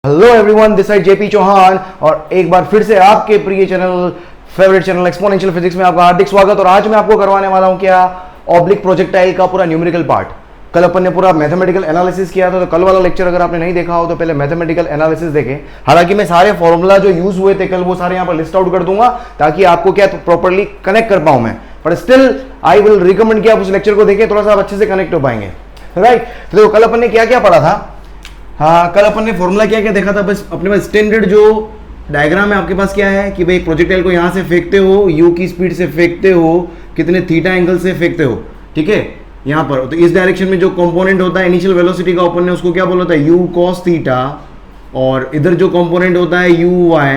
Hello everyone, this side JP Chauhan और एक बार फिर से आपके प्रिय channel, favourite channel exponential physics में आपका हार्दिक स्वागत। और आज मैं आपको करवाने वाला हूं क्या, ऑब्लिक प्रोजेक्टाइल का पूरा न्यूमेरिकल पार्ट। कल अपन ने पूरा मैथमेटिकल एनालिसिस किया था, तो कल वाला लेक्चर अगर आपने नहीं देखा हो तो पहले मैथमेटिकल एनालिसिस देखें। हालांकि मैं सारे फॉर्मूला जो यूज हुए थे कल वो सारे यहाँ पर लिस्ट आउट कर दूंगा ताकि आपको क्या प्रॉपर्ली कनेक्ट कर पाऊं मैं, but still I will recommend कि आप उस लेक्चर को देखें, थोड़ा सा आप अच्छे से कनेक्ट हो पाएंगे। राइट, तो देखो कल अपन ने क्या क्या पढ़ा था। हाँ, कल अपन ने फॉर्मूला क्या क्या देखा था। बस अपने पास स्टैंडर्ड जो डायग्राम है आपके पास क्या है कि भाई प्रोजेक्टाइल को यहाँ से फेंकते हो, यू की स्पीड से फेंकते हो, कितने थीटा एंगल से फेंकते हो, ठीक है। यहाँ पर तो इस डायरेक्शन में जो कंपोनेंट होता है इनिशियल वेलोसिटी का, अपन ने उसको क्या बोला था, यू कॉस थीटा। और इधर जो कंपोनेंट होता है यू वाई,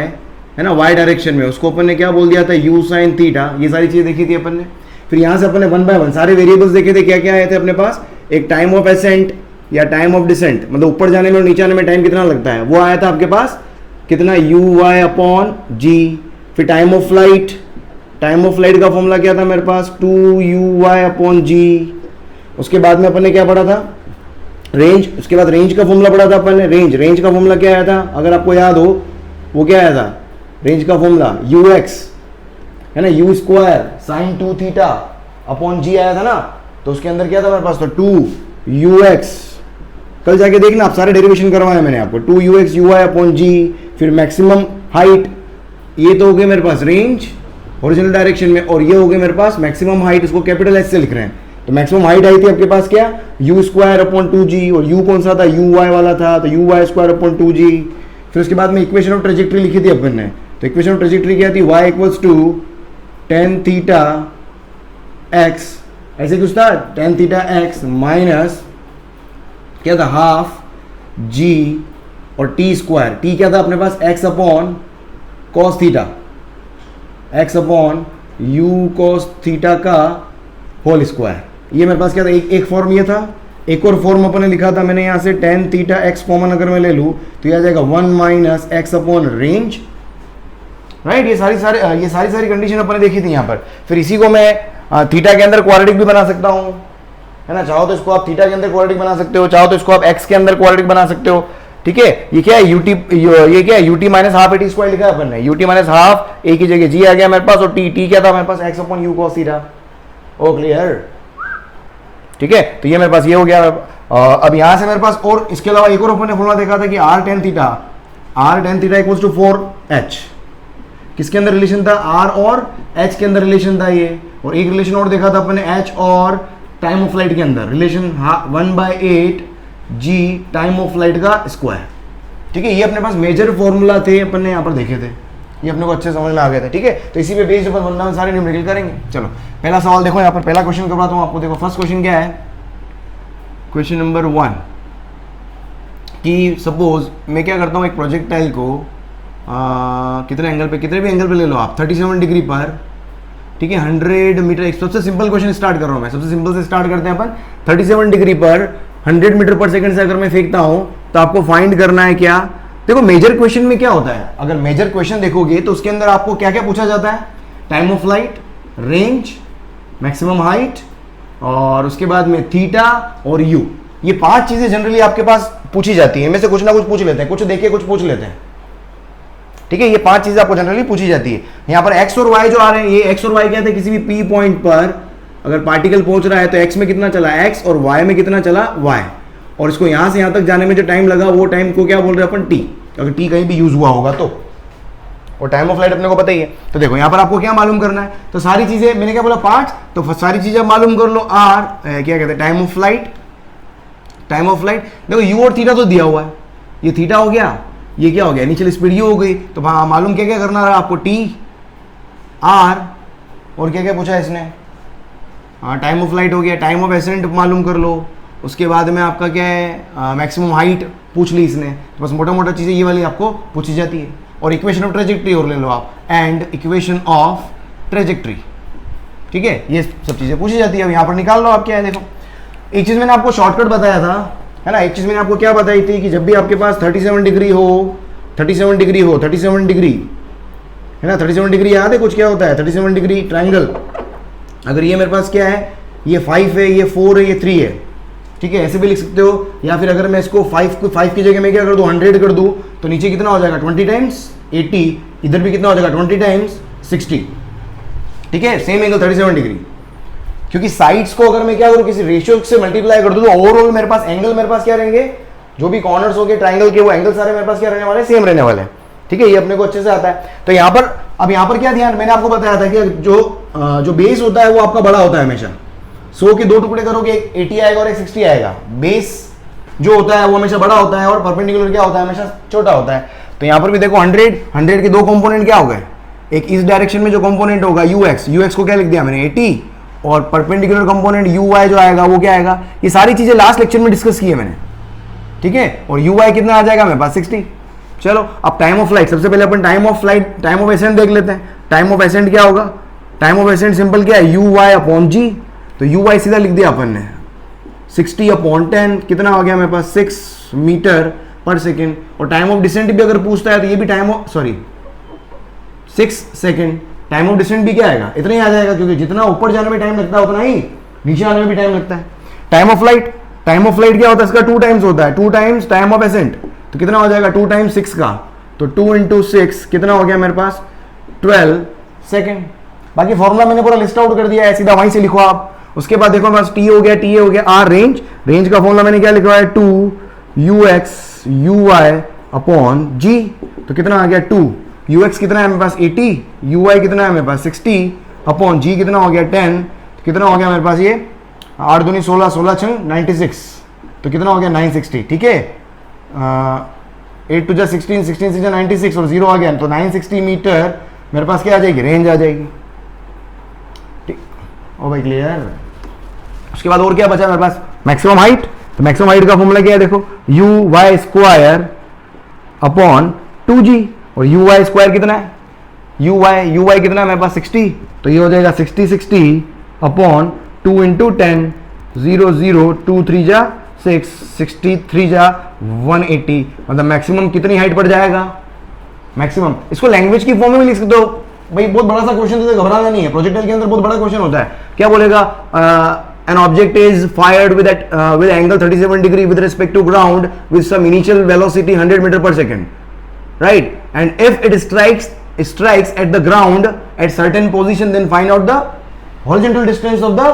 है ना, वाई डायरेक्शन में, उसको अपन ने क्या बोल दिया था, यू साइन थीटा। ये सारी चीजें देखी थी अपन ने। फिर यहाँ से अपन ने 1 बाय 1 सारे वेरिएबल्स देखे थे। क्या क्या आए थे अपने पास, एक टाइम ऑफ एसेंट या टाइम ऑफ डिसेंट, मतलब ऊपर जाने में और नीचे आने में टाइम कितना लगता है, वो आया था आपके पास कितना, यू वाई अपॉन जी। फिर time of flight, time of flight का फॉर्मूला क्या था मेरे पास, 2 यू वाई अपॉन जी। उसके बाद में अपन ने क्या पढ़ा था, रेंज। उसके बाद रेंज का फॉर्मूला पढ़ा था अपन ने। रेंज का फॉर्मूला क्या आया था, अगर आपको याद हो, वो क्या आया था, रेंज का फॉर्मूला यू एक्स, है ना, u square sine 2 theta upon g आया था ना। तो उसके अंदर क्या था मेरे पास, तो 2 यू एक्स, कल जाके देखना आप, सारे डेरिवेशन करवाए मैंने आपको, 2 u x u y upon g. फिर मैक्सिमम हाइट, ये तो हो गए मेरे पास रेंज ओरिजिनल डायरेक्शन में, और ये हो गए मेरे पास मैक्सिमम हाइट, इसको कैपिटल एस से लिख रहे हैं। तो मैक्सिमम हाइट आई थी आपके पास क्या, यू स्क्वायर अपॉन 2g, और यू कौन सा था, यू वाई वाला था, तो you Y square upon 2g। फिर उसके बाद में इक्वेशन ऑफ ट्रेजेक्ट्री लिखी थी अपन ने। तो इक्वेशन ऑफ ट्रेजेक्ट्री क्या थी, y equals to tan theta x, ऐसे कुछ था, tan थीटा x माइनस क्या था, हाफ g और t स्क्वायर। t क्या था अपने पास, x upon cos theta, x upon u cos theta का होल स्क्वायर। ये मेरे पास क्या था, एक फॉर्म ये था। एक और फॉर्म अपन ने लिखा था मैंने यहाँ से, tan थीटा x कॉमन अगर मैं ले लूँ तो ये आ जाएगा 1 minus x upon range. Right, ये सारी कंडीशन अपन ने देखी थी यहाँ पर। फिर इसी को मैं थीटा के अंदर क्वाड्रेटिक भी बना सकता हूँ, है ना। चाहो तो इसको आप थीटा के अंदर क्वाड्रेटिक बना सकते हो, चाहो तो इसको आप x के अंदर क्वाड्रेटिक बना सकते हो, ठीक है। ये क्या है, ये क्या है, ut माइनस हाफ ए स्क्वायर लिखा है अपन ने, ut माइनस हाफ, ए की जगह जी आ गया मेरे पास, और t क्या था मेरे पास, x upon u cos theta. Oh clear, ठीक है। तो ये मेरे पास ये हो गया। अब यहां से मेरे पास और इसके अलावा एक और अपन ने फॉर्मूला देखा था कि r tan theta equals to 4h। किसके अंदर रिलेशन था, r और h के अंदर रिलेशन था ये। और एक रिलेशन और देखा था अपन ने, h और टाइम ऑफ फ्लाइट के अंदर relation, 1/8 g time of flight का स्क्वायर, ठीक है। ये अपने पास मेजर फॉर्मूला थे, अपन ने यहाँ पर देखे थे, ये अपने को अच्छे समझ में आ गए थे, ठीक है। तो इसी पे बेस्ड अपन वरना सारे न्यूमेरिकल करेंगे। चलो पहला सवाल देखो, यहाँ पर पहला क्वेश्चन करवाता हूँ आपको। देखो फर्स्ट क्वेश्चन क्या है, क्वेश्चन नंबर 1 कि सपोज मैं क्या करता हूँ, एक प्रोजेक्टाइल को कितने एंगल पे, कितने भी एंगल पे ले लो आप, 37 डिग्री पर, ठीक है, 100 मीटर। एक सबसे सिंपल क्वेश्चन स्टार्ट कर रहा हूँ मैं, सबसे सिंपल से स्टार्ट करते हैं अपन। 37 डिग्री पर 100 मीटर पर सेकंड से अगर मैं फेंकता हूँ तो आपको फाइंड करना है क्या। देखो मेजर क्वेश्चन में क्या होता है, अगर मेजर क्वेश्चन देखोगे तो उसके अंदर आपको क्या क्या पूछा जाता है, time of flight, range, maximum height, और उसके बाद में थीटा और यू। ये 5 चीजें जनरली आपके पास पूछी जाती है, इनमें से कुछ ना कुछ पूछ लेते हैं, कुछ देखे कुछ पूछ लेते हैं, ठीक है। ये 5 चीजें आपको जनरली पूछी जाती है। यहाँ पर एक्स और वाई जो आ रहे हैं, ये एक्स और वाई क्या थे, किसी भी पी पॉइंट पर अगर पार्टिकल पहुंच रहा है तो एक्स में कितना चला एक्स, और वाई में कितना चला वाई, और इसको यहां से यहां तक जाने में जो टाइम लगा वो टाइम को क्या बोल रहे हैं अपन, टी, अगर टी कहीं भी यूज हुआ होगा तो। और टाइम ऑफ फ्लाइट अपने को पता ही है। तो देखो यहाँ पर आपको क्या मालूम करना है, तो सारी चीजें मैंने क्या बोला 5, तो सारी चीजें मालूम कर लो। आर क्या कहते हैं, time of flight, time of flight. देखो यू और थीटा तो दिया हुआ है, ये थीटा हो गया, ये क्या हो गया, इनिशियल स्पीड यू हो गई। तो मालूम क्या क्या करना रहा आपको, टी, आर, और क्या क्या पूछा है इसने, हाँ टाइम ऑफ फ्लाइट हो गया, टाइम ऑफ एसेंट मालूम कर लो। उसके बाद में आपका क्या है, मैक्सिमम हाइट पूछ ली इसने। तो बस मोटा मोटा चीज़ें ये वाली आपको पूछी जाती है। और इक्वेशन ऑफ ट्रेजेक्ट्री और ले लो आप, एंड इक्वेशन ऑफ ट्रेजेक्ट्री, ठीक है, ये सब चीज़ें पूछी जाती है। अब यहाँ पर निकाल लो आप क्या है। देखो एक चीज़ मैंने आपको शॉर्टकट बताया था, है ना, एक चीज़ मैंने आपको क्या बताई थी कि जब भी आपके पास 37 डिग्री हो, 37 डिग्री हो, 37 डिग्री, है ना, 37 डिग्री याद है कुछ क्या होता है, 37 डिग्री ट्राइंगल। अगर ये मेरे पास क्या है, ये 5 है, ये 4 है, ये 3 है, ठीक है, ऐसे भी लिख सकते हो, या फिर अगर मैं इसको 5 की जगह में क्या कर दूं 100 कर दूं तो नीचे कितना हो जाएगा 20 टाइम्स 80, इधर भी कितना हो जाएगा 20 टाइम्स 60, ठीक है, सेम एंगल 37 डिग्री। क्योंकि साइड्स को अगर मैं क्या करूं किसी रेशियो से मल्टीप्लाई कर दूं तो ओवरऑल मेरे पास एंगल मेरे पास क्या रहेंगे, जो भी कॉर्नर्स हो गए ट्राइंगल के वो एंगल सारे मेरे पास क्या रहने वाले, सेम रहने वाले हैं, ठीक है, ये अपने को अच्छे से आता है। तो यहाँ पर अब यहाँ पर क्या ध्यान, मैंने आपको बताया था कि जो बेस होता है वो आपका बड़ा होता है हमेशा, 100 के 2 टुकड़े करोगे एक 80 आएगा और एक 60 आएगा, बेस जो होता है वो हमेशा बड़ा होता है और परपेंडिकुलर क्या होता है हमेशा छोटा होता है। तो यहाँ पर भी देखो 100 के 2 कंपोनेंट क्या हो गए, एक इस डायरेक्शन में जो कंपोनेंट होगा ux को क्या लिख दिया मैंने 80, और परपेंडिकुलर कंपोनेंट uy जो आएगा वो क्या आएगा, ये सारी चीजें लास्ट लेक्चर में डिस्कस की है मैंने, ठीक है, और uy कितना आ जाएगा मेरे पास 60। चलो अब टाइम ऑफ फ्लाइट, सबसे पहले अपन टाइम ऑफ एसेंट देख लेते हैं। टाइम ऑफ एसेंट क्या होगा, टाइम ऑफ एसेंट सिंपल क्या है uy/g, तो uy सीधा लिख दिया अपन ने 60/10 कितना हो गया मेरे पास 6 मीटर पर सेकेंड। और टाइम ऑफ डिसेंट भी अगर पूछता है तो ये भी 6 सेकेंड, टाइम ऑफ डिसेंट भी क्या आएगा इतना ही आ जाएगा, क्योंकि जितना ऊपर जाने में टाइम लगता है उतना ही नीचे आने में भी टाइम लगता है। टाइम ऑफ फ्लाइट क्या होता है, इसका 2 टाइम्स होता है, 2 टाइम्स टाइम ऑफ एसेंट, तो कितना हो जाएगा 2 टाइम्स 6 का, तो 2 × 6 कितना हो गया मेरे पास 12 सेकेंड। बाकी फॉर्मूला मैंने पूरा लिस्ट आउट कर दिया है, सीधा वहीं से लिखो आप। उसके बाद देखो मेरे पास टी हो गया आर रेंज का फॉर्मूला मैंने क्या लिखा है 2ux uy/g, तो कितना आ गया 2ux कितना है मेरे पास 80, uy कितना है मेरे पास 60/g कितना हो गया 10, तो कितना हो गया मेरे पास ये 8 दूनी 16, 16 छंग 96, तो कितना हो गया 960, ठीक है, 8 to 16, 16 से 96 और 0 आ गया, तो 960 मीटर मेरे पास क्या आ जाएगी, रेंज आ जाएगी, ठीक। ओ भाई क्लियर। उसके बाद और क्या बचा मेरे पास, मैक्सिमम हाइट, तो मैक्सिमम हाइट का फॉर्मूला क्या है देखो uy² और uy² कितना है, uy कितना है मेरे पास 60, तो ये हो जाएगा 60/2 × 10, 0 0 2 3 जा 6, 63 जा 180, मतलब मैक्सिमम कितनी हाइट पर जाएगा मैक्सिमम। इसको लैंग्वेज की फॉर्म में लिख सकते हो भाई, बहुत बड़ा सा क्वेश्चन है, घबराना नहीं है, प्रोजेक्टाइल के अंदर बहुत बड़ा क्वेश्चन होता है। क्या बोलेगा, an object is fired with angle 37 degree with respect to ground with some initial velocity 100 meter per second, right, and if it strikes at the ground at certain position then find out the horizontal distance of the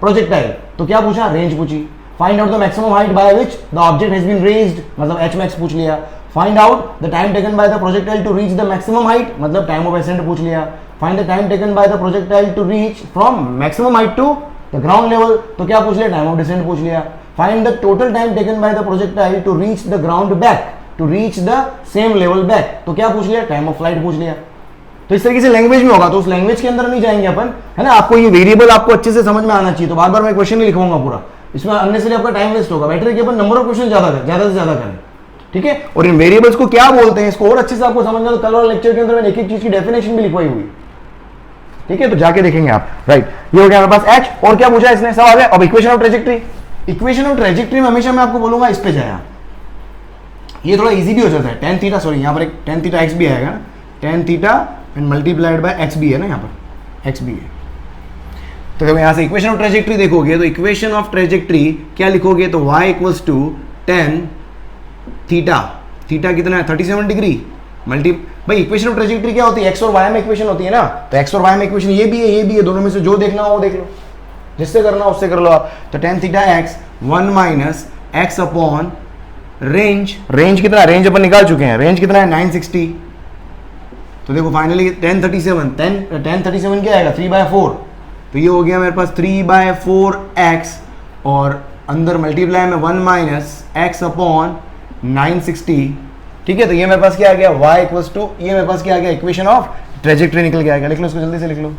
projectile। तो क्या पूछा, range पूछी। find out the maximum height by which the object has been raised, मतलब hmax पूछ लिया। find out the time taken by the projectile to reach the maximum height, मतलब time of ascent पूछ लिया। find the time taken by the projectile to reach from maximum height to the ground level, तो क्या पूछ लिया, time of descent पूछ लिया। Find the total time taken by the projectile to reach the ground back, to reach the same level back, तो क्या पूछ लिया, टाइम ऑफ फ्लाइट पूछ लिया। तो इस तरीके से लैंग्वेज में होगा, तो उस लैंग्वेज के अंदर नहीं जाएंगे अपन, है ना। आपको ये वेरिएबल आपको अच्छे से समझ में आना चाहिए, तो बार बार मैं क्वेश्चन नहीं लिखूंगा पूरा, इसमें अननेसेसरी आपका टाइम वेस्ट होगा। बेटर है कि अपन नंबर ऑफ क्वेश्चन ज्यादा से ज्यादा करें, ठीक है। और इन वेरिएबल्स को क्या बोलते हैं इसको और अच्छे से आपको समझना, तो कल वाले लेक्चर के अंदर मैंने एक एक चीज की डेफिनेशन भी लिखवाई हुई, ठीक है, तो जाके देखेंगे आप, राइट। ये हो गया मेरे पास एच, और क्या पूछा इसने, सब आ गया। अब equation of trajectory, equation of trajectory में हमेशा मैं आपको बोलूंगा इस पे जाए, ये थोड़ा इजी भी हो जाता है। tan थीटा, सॉरी यहाँ पर एक tan थीटा x भी आएगा ना, tan theta and multiplied by x भी है ना, यहाँ पर x भी है। तो जब यहाँ से इक्वेशन ऑफ ट्रेजेक्टरी देखोगे तो इक्वेशन ऑफ ट्रेजेक्टरी क्या लिखोगे, तो y = tan थीटा, थीटा कितना है 37 डिग्री मल्टी, भाई इक्वेशन ऑफ ट्रेजेक्टरी क्या होती है, x और y में इक्वेशन होती है ना, तो x और y में इक्वेशन ये भी है, दोनों में से जो देखना हो वो देख लो, जिससे करना हो उससे कर लो आप। तो tan theta x 1 - x upon range, range कितना, रेंज अपन निकाल चुके हैं, रेंज कितना है 960, तो देखो फाइनली tan 37 क्या आएगा 3/4, तो ये हो गया मेरे पास 3/4x और अंदर मल्टीप्लाई में 1 - x अपॉन 960, ठीक है। तो ये मेरे पास क्या आ गया, y = ये मेरे पास क्या आ गया, इक्वेशन ऑफ ट्रेजेक्टरी निकल के आ गया। लिख लो इसको, जल्दी से लिख लो,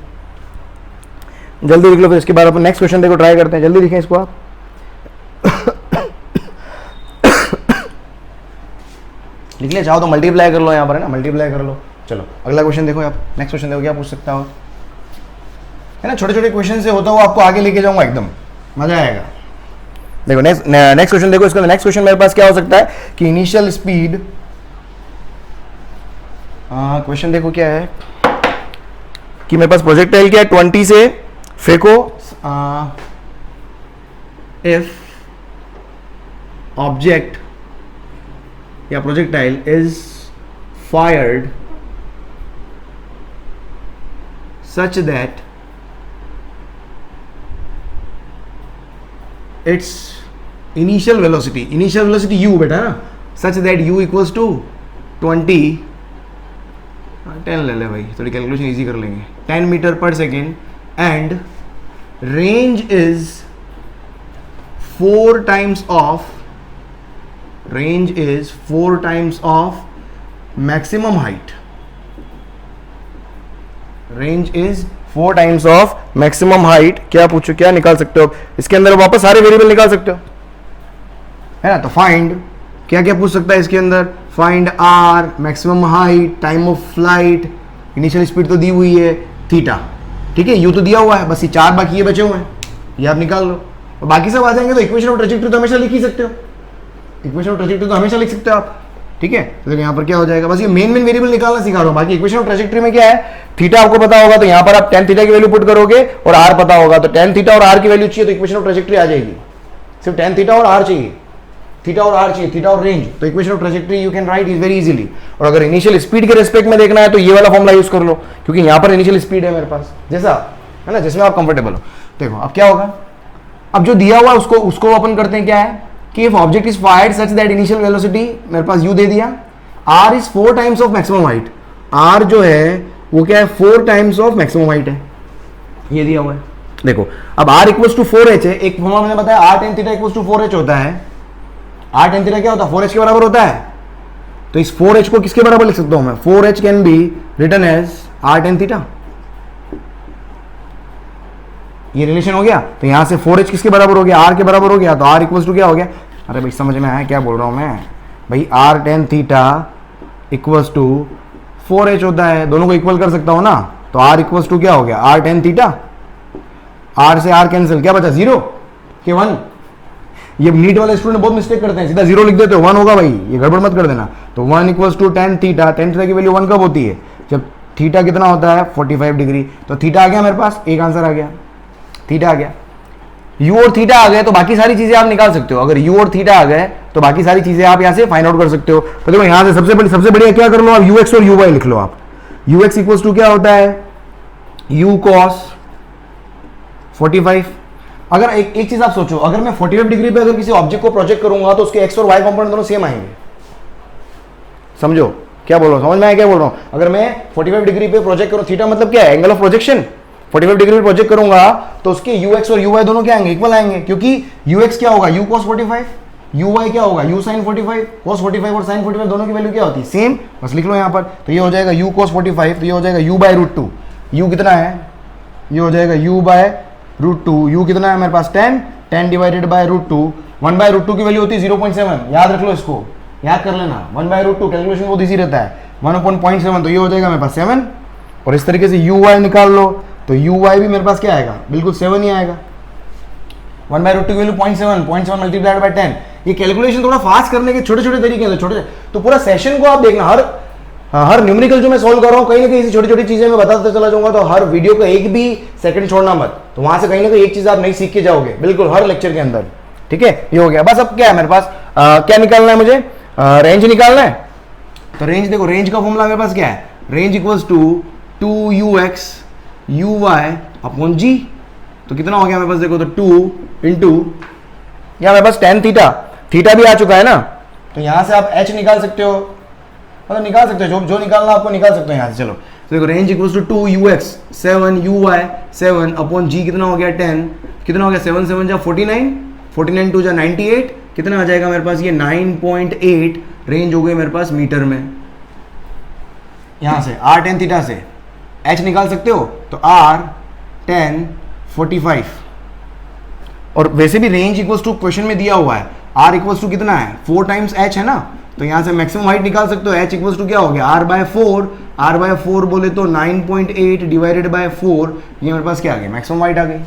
जल्दी लिख लो, फिर इसके बाद अपन नेक्स्ट क्वेश्चन देखो, ट्राई करते हैं, जल्दी लिखें इसको आप। लिख लिया, चाहो तो मल्टीप्लाई कर लो यहाँ पर, है ना, मल्टीप्लाई कर लो। चलो अगला क्वेश्चन देखो आप, नेक्स्ट क्वेश्चन देखो क्या पूछ सकता हो, है ना, छोटे छोटे क्वेश्चन से होता हुआ आपको आगे लेके जाऊंगा, एकदम मजा आएगा। देखो नेक्स्ट क्वेश्चन देखो, इसका नेक्स्ट क्वेश्चन मेरे पास क्या हो सकता है कि इनिशियल स्पीड, क्वेश्चन देखो क्या है कि मेरे पास प्रोजेक्टाइल क्या है 20 से फेंको, इफ ऑब्जेक्ट या projectile is fired such that its initial velocity u बेटा ना, such that u equals to 10 ले ले भाई, थोड़ी कैलकुलेशन इजी कर लेंगे, 10 metre per second, and range is 4 times of maximum height. Range is 4 times of maximum height. क्या पूछो, क्या निकाल सकते हो इसके अंदर, वापस सारे वेरिएबल निकाल सकते हो, है ना। तो फाइंड क्या क्या पूछ सकता है इसके अंदर, find R, maximum height, time of flight, initial speed तो दी हुई है, थीटा, ठीक है, यू तो दिया हुआ है, बस ये 4 बाकी ये बचे हुए हैं, ये आप निकाल लो और बाकी सब आ जाएंगे। तो इक्वेशन ऑफ ट्रैजेक्टरी तो हमेशा लिख ही सकते हो, इक्वेशन ऑफ ट्रैजेक्टरी तो हमेशा लिख सकते हो आप, ठीक है। तो देखो यहाँ पर क्या हो जाएगा, बस ये मेन वेरिएबल निकालना सिखा रहा हूँ। बाकी इक्वेशन ऑफ ट्रैजेक्टरी में क्या है, थीटा आपको पता होगा तो यहाँ पर आप tan थीटा की वैल्यू पुट करोगे, और आर पता होगा तो tan थीटा और आर की वैल्यू चाहिए तो इक्वेशन ऑफ ट्रैजेक्टरी आ जाएगी। सिर्फ tan थीटा और आर चाहिए, थीटा और आर चाहिए, थीटा और रेंज, तो equation of trajectory you can write is very easily. और अगर इनिशियल स्पीड के रिस्पेक्ट में देखना है तो ये वाला फॉर्मूला यूज कर लो, क्योंकि यहाँ पर इनिशियल स्पीड है मेरे पास, जैसा है ना, जिसमें आप कंफर्टेबल हो। देखो अब क्या होगा, अब जो दिया हुआ उसको अपन करते हैं, क्या है कि if object is fired such that initial velocity, मेरे पास u दे दिया, r is 4 times of maximum height, r जो है वो क्या है 4 टाइम्स ऑफ मैक्सिमम हाइट है, ये दिया हुआ है। देखो अब r इक्वल्स टू 4h है, एक फॉर्मूला मैंने बताया r tan theta equals to 4h होता है, r tan थीटा क्या होता है 4h के बराबर होता है। तो इस 4h को किसके बराबर लिख सकता हूं मैं, 4h can be written as r tan theta, ये रिलेशन हो गया। तो यहां से 4h किसके बराबर हो गया, r के बराबर हो गया, तो r इक्वल्स टू क्या हो गया, अरे भाई समझ में आया क्या बोल रहा हूं मैं भाई, r tan theta equals to 4h होता है, दोनों को इक्वल कर सकता हूं ना, तो r इक्वल्स टू क्या हो गया, r tan थीटा, r से r कैंसिल, क्या बचा 0 के 1। ये नीट वाले स्टूडेंट बहुत मिस्टेक करते हैं, सीधा 0 लिख देते हो, 1 होगा भाई, ये गड़बड़ मत कर देना। तो 1 equals to tan theta, tan theta की वैल्यू 1 कब होती है, जब थीटा कितना होता है 45 डिग्री। तो थीटा आ गया मेरे पास, एक आंसर आ गया, थीटा आ गया। u और थीटा आ गए तो बाकी सारी चीजें आप निकाल सकते हो, अगर u और थीटा आ गए तो बाकी सारी चीजें आप यहां से फाइंड आउट कर सकते हो। तो देखो यहां से सबसे बढ़िया क्या कर लो आप, ux और uy लिख लो आप। ux इक्वल्स टू क्या होता है, u cos 45। अगर एक चीज आप सोचो, अगर मैं 45 डिग्री पे अगर किसी ऑब्जेक्ट को प्रोजेक्ट करूंगा तो उसके x और y कंपोनेंट दोनों सेम आएंगे, समझो क्या बोल रहा हूं, समझ में आया क्या बोल रहा हूं। अगर मैं 45 डिग्री पे प्रोजेक्ट करूं, थीटा मतलब क्या है, एंगल ऑफ प्रोजेक्शन, 45 डिग्री पे प्रोजेक्ट करूंगा तो उसके ux और uy दोनों क्या आएंगे, इक्वल आएंगे, क्योंकि ux क्या होगा u cos 45, uy क्या होगा u sin 45, cos 45 और sin 45 दोनों की वैल्यू क्या होती है, सेम, बस लिख लो यहां पर। तो ये हो जाएगा u cos 45, तो ये हो जाएगा u बाय रूट 2, u कितना है, ये हो जाएगा u बाय रूट 2, u कितना है मेरे पास 10, 10 divided by root 2, 1 by root 2 की वैल्यू होती है 0.7, याद रख लो इसको, याद कर लेना, 1 बाय रूट 2 कैलकुलेशन बहुत इजी रहता है, 1/0.7, तो ये हो जाएगा मेरे पास 7। और इस तरीके से uy निकाल लो, तो uy भी मेरे पास क्या आएगा, बिल्कुल 7 ही आएगा। 1 बाय रूट 2 की वैल्यू 0.7 मल्टीप्लाइड बाय 10। ये कैलकुलेशन थोड़ा फास्ट करने के छोटे छोटे तरीके हैं, छोटे, तो पूरा सेशन को आप देखना, हर न्यूमेरिकल जो मैं सॉल्व कर रहा हूँ कहीं ना कहीं ऐसी छोटी छोटी चीजें मैं बताता चला जाऊंगा, तो हर वीडियो का एक भी सेकंड छोड़ना मत, तो वहां से कहीं ना कहीं एक चीज आप नहीं सीख के जाओगे, बिल्कुल हर लेक्चर के अंदर, ठीक है। ये हो गया, बस अब क्या है मेरे पास, क्या निकालना है मुझे, रेंज निकालना है। तो रेंज देखो, रेंज का फॉर्मूला मेरे पास क्या है, range equals to 2ux uy upon g, तो कितना हो गया मेरे पास, देखो तो 2 इंटू, यहाँ मेरे पास tan थीटा, थीटा भी आ चुका है ना, तो यहां से आप h निकाल सकते हो, मतलब निकाल सकते हो, जो निकालना आपको निकाल सकते हो यहाँ से। चलो तो देखो range equals to 2ux 7 uy 7 upon g कितना हो गया 10, कितना हो गया 7 7 जा 49, 49 2 जा 98, कितना आ जाएगा मेरे पास ये 9.8, रेंज हो गई मेरे पास मीटर में। यहां से r tan थीटा से h निकाल सकते हो, तो r tan 45, और वैसे भी रेंज इक्वल्स टू क्वेश्चन में दिया हुआ है, r इक्वल्स टू कितना है 4 टाइम्स h है ना, तो यहां से मैक्सिमम हाइट निकाल सकते हो, h इक्वल्स टू क्या हो गया r बाय 4 बोले तो 9.8 डिवाइडेड बाय 4, ये मेरे पास क्या आ गया, मैक्सिमम हाइट आ गई,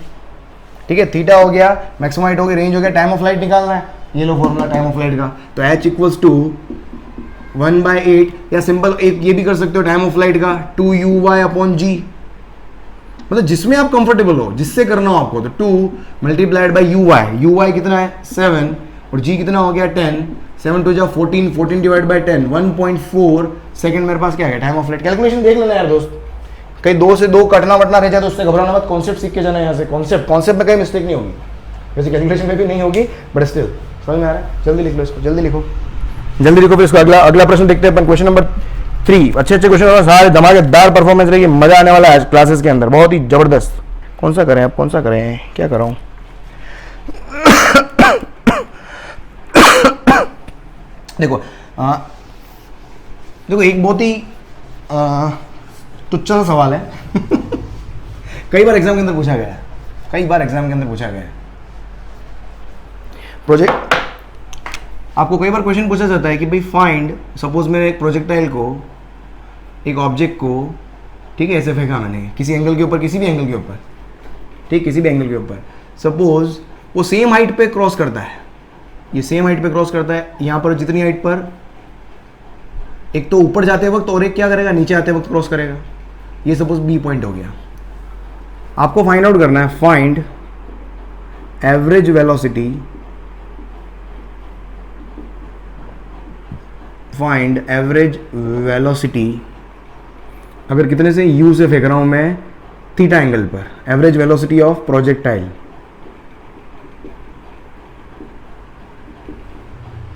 ठीक है। थीटा हो गया, मैक्सिमम हाइट हो गई, रेंज हो गया, टाइम ऑफ फ्लाइट निकालना है, ये लो फॉर्मूला टाइम ऑफ फ्लाइट का, तो h इक्वल्स टू 1/8, या सिंपल एक ये भी कर सकते हो टाइम ऑफ फ्लाइट का 2uy अपॉन g, मतलब जिसमें आप कंफर्टेबल हो, जिससे करना हो आपको, तो 2 मल्टीप्लाइड बाय uy कितना है 7 और g कितना हो गया 10, 7 टू जा 14, 14 डिवाइड बाई 10, 1.4 सेकंड मेरे पास क्या है टाइम ऑफ फ्लाइट। कैलकुलेशन देख लेना यार दोस्त, कहीं 2 से 2 कटना वटना रह जाए तो उससे घबराना मत, कॉन्सेप्ट सीख के जाना यहाँ से। कॉन्सेप्ट में कहीं मिस्टेक नहीं होगी, वैसे कैलकुलेशन में भी नहीं होगी, बट स्टिल समझ में आ रहा है। जल्दी लिख लो इसको, जल्दी लिखो फिर इसको। अगला प्रश्न देखते हैं अपन, क्वेश्चन नंबर 3। अच्छे क्वेश्चन, सारे धमाकेदार परफॉर्मेंस रहेगी, मजा आने वाला है क्लासेस के अंदर, बहुत ही जबरदस्त। कौन सा करें, क्या कराऊं? देखो एक बहुत ही तुच्छ सा सवाल है। कई बार एग्जाम के अंदर पूछा गया है। प्रोजेक्ट, आपको कई बार क्वेश्चन पूछा जाता है कि भाई फाइंड, सपोज मेरे एक प्रोजेक्टाइल को, एक ऑब्जेक्ट को, ठीक है, ऐसे फेंका मैंने किसी एंगल के ऊपर, किसी भी एंगल के ऊपर, ठीक, किसी भी एंगल के ऊपर। सपोज वो सेम हाइट पे क्रॉस करता है, ये सेम हाइट पे क्रॉस करता है, यहाँ पर जितनी हाइट पर, एक तो ऊपर जाते वक्त और एक क्या करेगा, नीचे आते वक्त क्रॉस करेगा। ये सपोज बी पॉइंट हो गया। आपको फाइंड आउट करना है, find average velocity, find average velocity, अगर कितने से, यू से फेंक रहा हूं मैं थीटा एंगल पर, एवरेज वेलोसिटी ऑफ प्रोजेक्टाइल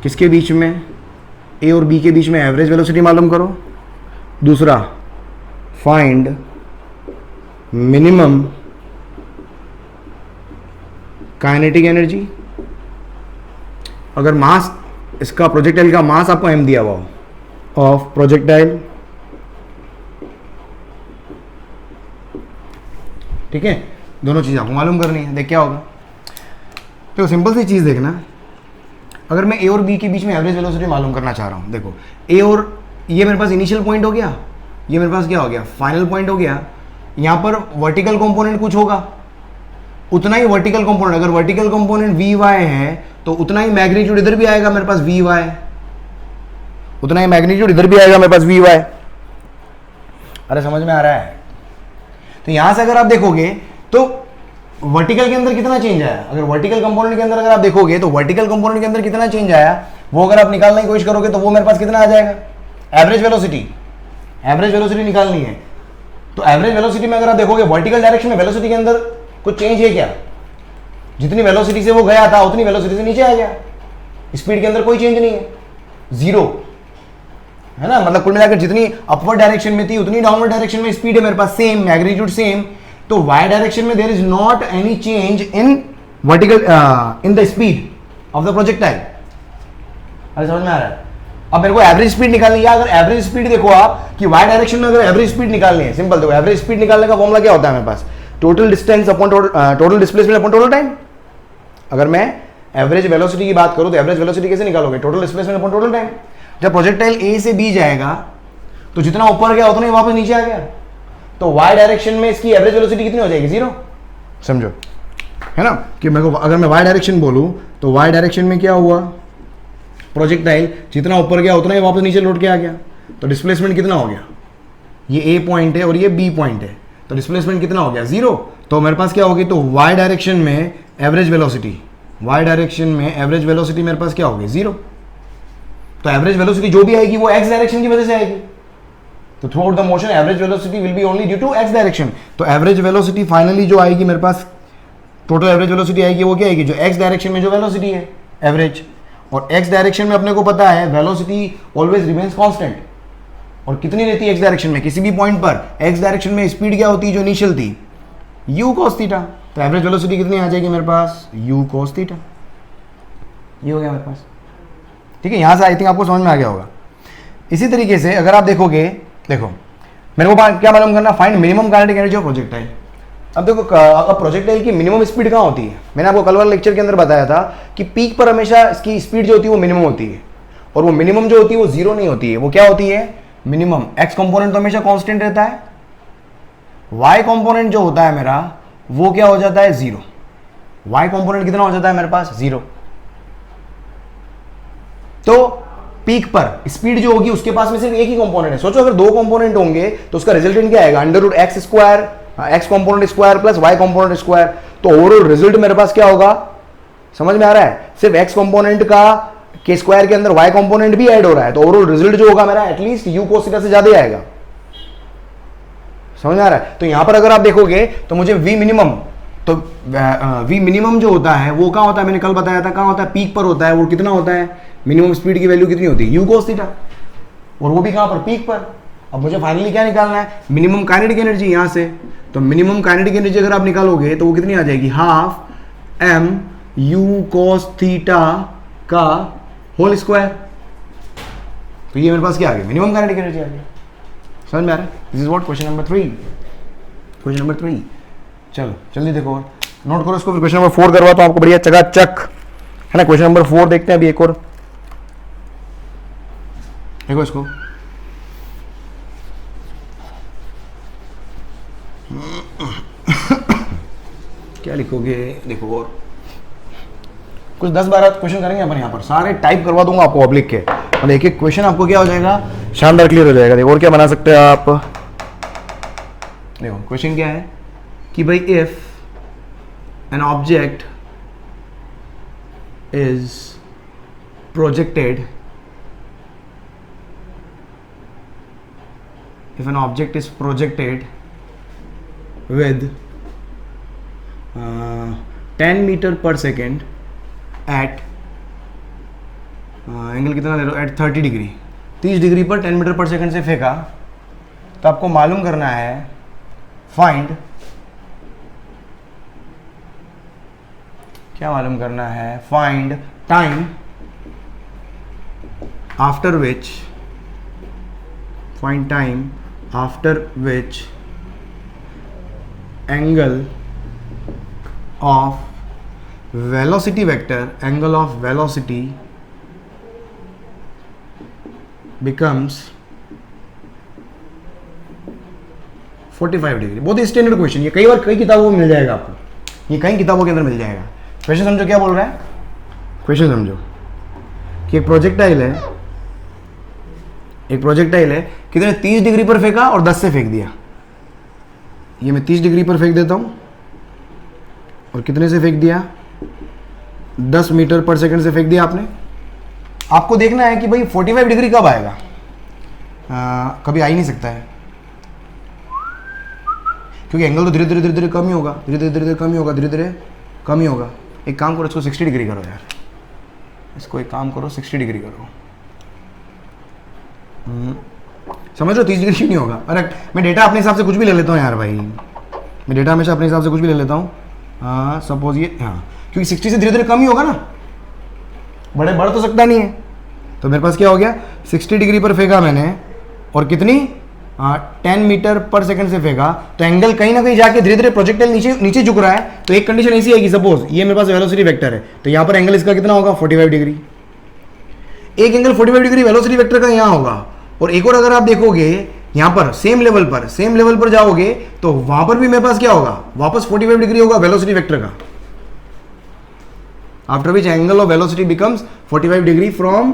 किसके बीच में, ए और बी के बीच में एवरेज वेलोसिटी मालूम करो। दूसरा, फाइंड मिनिमम काइनेटिक एनर्जी, अगर मास, इसका प्रोजेक्टाइल का मास आपको m दिया हुआ हो, ऑफ प्रोजेक्टाइल, ठीक है, दोनों चीज़ आपको मालूम करनी है। देख क्या होगा, तो सिंपल सी चीज़ देखना, अगर मैं ए और बी के बीच में एवरेज वेलोसिटी मालूम करना चाह रहा हूँ, देखो ए और ये मेरे पास इनिशियल पॉइंट हो गया, ये मेरे पास क्या हो गया, फाइनल पॉइंट हो गया। यहाँ पर वर्टिकल कंपोनेंट कुछ होगा, उतना ही वर्टिकल कंपोनेंट, अगर वर्टिकल कंपोनेंट वी वाई है तो उतना ही मैग्नीट्यूड इधर भी आएगा मेरे पास वी वाई, उतना ही मैग्नीट्यूड इधर भी आएगा मेरे पास वी वाई। अरे समझ में आ रहा है? तो यहां से अगर आप देखोगे तो वर्टिकल के अंदर कितना चेंज आया, अगर वर्टिकल कंपोनेंट के अंदर अगर आप देखोगे तो वर्टिकल कंपोनेंट के अंदर कितना चेंज आया, वो अगर आप निकालने की कोशिश करोगे तो वो मेरे पास कितना आ जाएगा, एवरेज वेलोसिटी निकालनी है। तो एवरेज वेलोसिटी में अगर आप देखोगे वर्टिकल डायरेक्शन में वेलोसिटी के अंदर कुछ चेंज है क्या, जितनी वेलोसिटी से वो गया था उतनी वेलोसिटी से नीचे आ गया, स्पीड के अंदर कोई चेंज नहीं है, जीरो है ना। मतलब कुल मिलाकर जितनी अपवर्ड डायरेक्शन में थी उतनी डाउनवर्ड डायरेक्शन में स्पीड है मेरे पास, सेम मैग्नीट्यूड सेम। तो वाई डायरेक्शन में there is not any change in vertical in the speed of the projectile. अरे समझ में आ रहा है? अब मेरे को एवरेज स्पीड निकालनी है। अगर एवरेज स्पीड देखो आप कि वाई डायरेक्शन में अगर एवरेज स्पीड निकालनी है, सिंपल देखो एवरेज स्पीड निकालने का फॉर्मूला क्या होता है मेरे पास, total distance upon total displacement upon total time. अगर मैं एवरेज वेलोसिटी की बात करूं तो एवरेज वेलोसिटी कैसे निकालोगे, total displacement upon total time. जब प्रोजेक्टाइल ए से बी जाएगा तो जितना ऊपर गया उतना ही वापस नीचे आ गया, तो वाई डायरेक्शन में इसकी एवरेज वेलोसिटी कितनी हो जाएगी, जीरो। समझो है ना, कि मेरे को अगर मैं वाई डायरेक्शन बोलूं तो वाई डायरेक्शन में क्या हुआ, प्रोजेक्टाइल जितना ऊपर गया उतना ही वापस नीचे लौट के आ गया, तो डिस्प्लेसमेंट कितना हो गया, ये ए पॉइंट है और ये बी पॉइंट है, तो डिस्प्लेसमेंट कितना हो गया, जीरो। तो मेरे पास क्या होगी, तो वाई डायरेक्शन में एवरेज वेलोसिटी, वाई डायरेक्शन में एवरेज वेलोसिटी मेरे पास क्या होगी, जीरो। तो एवरेज वेलोसिटी जो भी आएगी वो एक्स डायरेक्शन की वजह से आएगी, तो throughout the motion average velocity will be only due to X direction. तो एवरेज वेलोसिटी फाइनली जो आएगी मेरे पास, टोटल एवरेज वेलोसिटी आएगी वो क्या आएगी, जो एक्स डायरेक्शन में जो वेलोसिटी है एवरेज, और एक्स डायरेक्शन में अपने को पता है वेलोसिटी ऑलवेज रिमेन्स कांस्टेंट, और कितनी रहती है एक्स डायरेक्शन में, किसी भी पॉइंट पर एक्स डायरेक्शन में स्पीड क्या होती है जो इनिशियल थी, u cos थीटा। तो एवरेज वेलोसिटी कितनी आ जाएगी मेरे पास, u cos थीटा। ये हो गया मेरे पास, ठीक है। यहां से आई थिंक आपको समझ में आ गया होगा। इसी तरीके से अगर आप देखोगे, देखो मेरे को क्या मालूम करना, find minimum kinetic energy of projectile. अब देखो अब प्रोजेक्टाइल की मिनिमम स्पीड कहाँ होती है, मैंने आपको कल वाले लेक्चर के अंदर बताया था कि पीक पर हमेशा इसकी स्पीड जो होती है वो मिनिमम होती है, और वो मिनिमम जो होती है वो जीरो नहीं होती है, वो क्या होती है, मिनिमम। एक्स कंपोनेंट तो हमेशा कांस्टेंट रहता है, वाई कंपोनेंट जो होता है मेरा वो क्या हो जाता है, जीरो। वाई कंपोनेंट कितना हो जाता है मेरे पास, जीरो। तो पीक पर स्पीड जो होगी उसके पास में सिर्फ एक ही कंपोनेंट है। सोचो अगर दो कंपोनेंट होंगे तो उसका रिजल्टेंट क्या आएगा, under root X square, X component square plus Y component square. तो ओवरऑल रिजल्ट मेरे पास क्या होगा, समझ में आ रहा है? सिर्फ x कंपोनेंट का के स्क्वायर के अंदर y कंपोनेंट भी ऐड हो रहा है, तो ओवरऑल रिजल्ट जो होगा मेरा एटलीस्ट u cos थीटा से ज्यादा आएगा। समझ में आ रहा है? तो यहां पर अगर आप देखोगे तो मुझे v मिनिमम, तो v मिनिमम जो होता है वो कहां होता है, मैंने कल बताया था कहां होता है, पीक पर होता है। वो कितना होता है, मिनिमम स्पीड की वैल्यू कितनी होती है, u cos थीटा, और वो भी कहां पर, पीक पर। अब मुझे फाइनली क्या निकालना है, मिनिमम काइनेटिक एनर्जी यहां से। तो मिनिमम काइनेटिक एनर्जी अगर आप निकालोगे तो वो कितनी आ जाएगी, half m u cos theta का होल स्क्वायर। तो ये मेरे पास क्या आ गया, मिनिमम काइनेटिक एनर्जी आ गया। समझ में आ रहा है? This is what question number 3। Question number 3, चलो जल्दी देखो और नोट करो इसको, फिर क्वेश्चन नंबर 4 करवा तो आपको बढ़िया चकाचक, है ना। क्वेश्चन नंबर 4 देखते हैं अभी एक और, देखो इसको। क्या लिखोगे, देखो और कुछ 10-12 क्वेश्चन करेंगे अपन, यहाँ पर सारे टाइप करवा दूंगा आपको ऑब्लिक के, और एक एक क्वेश्चन आपको क्या हो जाएगा, शानदार क्लियर हो जाएगा। देखो और क्या बना सकते हैं आप, देखो क्वेश्चन क्या है कि भाई if an object is projected, if an object is projected with 10 meter per second at angle कितना ले रहे हो, एट 30 डिग्री, 30 डिग्री पर 10 मीटर पर सेकंड से फेंका, तो आपको मालूम करना है फाइंड, क्या मालूम करना है, find time after which, find time after which angle of velocity vector, angle of velocity becomes 45 degree. बहुत ही स्टैंडर्ड क्वेश्चन, ये कई बार कई किताबों में मिल जाएगा आपको, ये कई किताबों के अंदर मिल जाएगा। क्वेश्चन समझो क्या बोल रहा है, क्वेश्चन समझो कि एक प्रोजेक्टाइल है, एक प्रोजेक्टाइल है, कितने 30 डिग्री पर फेंका और 10 से फेंक दिया। ये मैं 30 डिग्री पर फेंक देता हूं और कितने से फेंक दिया, 10 मीटर पर सेकंड से फेंक दिया आपने। आपको देखना है कि भाई 45 डिग्री कब आएगा, कभी आ ही नहीं सकता है, क्योंकि एंगल तो धीरे धीरे धीरे धीरे कम ही होगा, धीरे धीरे धीरे धीरे कम ही होगा, धीरे धीरे कम ही होगा। एक काम करो, इसको 60 डिग्री करो यार, इसको एक काम करो 60 डिग्री करो। समझ लो 30 डिग्री क्यों नहीं होगा। अरे मैं डेटा अपने हिसाब से कुछ भी ले लेता हूँ यार भाई, मैं डेटा हमेशा अपने हिसाब से कुछ भी ले लेता हूँ। हाँ सपोज ये, हाँ क्योंकि 60 से धीरे धीरे कम ही होगा ना, बढ़ तो सकता नहीं है। तो मेरे पास क्या हो गया, 60 डिग्री पर फेंका मैंने और कितनी, 10 मीटर पर सेकंड से फेंका, तो एंगल कहीं ना कहीं जाके धीरे धीरे प्रोजेक्टाइल नीचे नीचे झुक रहा है। तो एक कंडीशन ऐसी आएगी, सपोज ये मेरे पास वेलोसिटी वेक्टर है, तो यहाँ पर एंगल इसका कितना होगा, 45 डिग्री। एक एंगल 45 डिग्री वेलोसिटी वेक्टर का यहाँ होगा, और एक और अगर आप देखोगे यहाँ पर सेम लेवल पर जाओगे तो वहां पर भी मेरे पास क्या होगा, वापस 45 डिग्री होगा वेलोसिटी वेक्टर का, after which angle of velocity becomes 45 degree from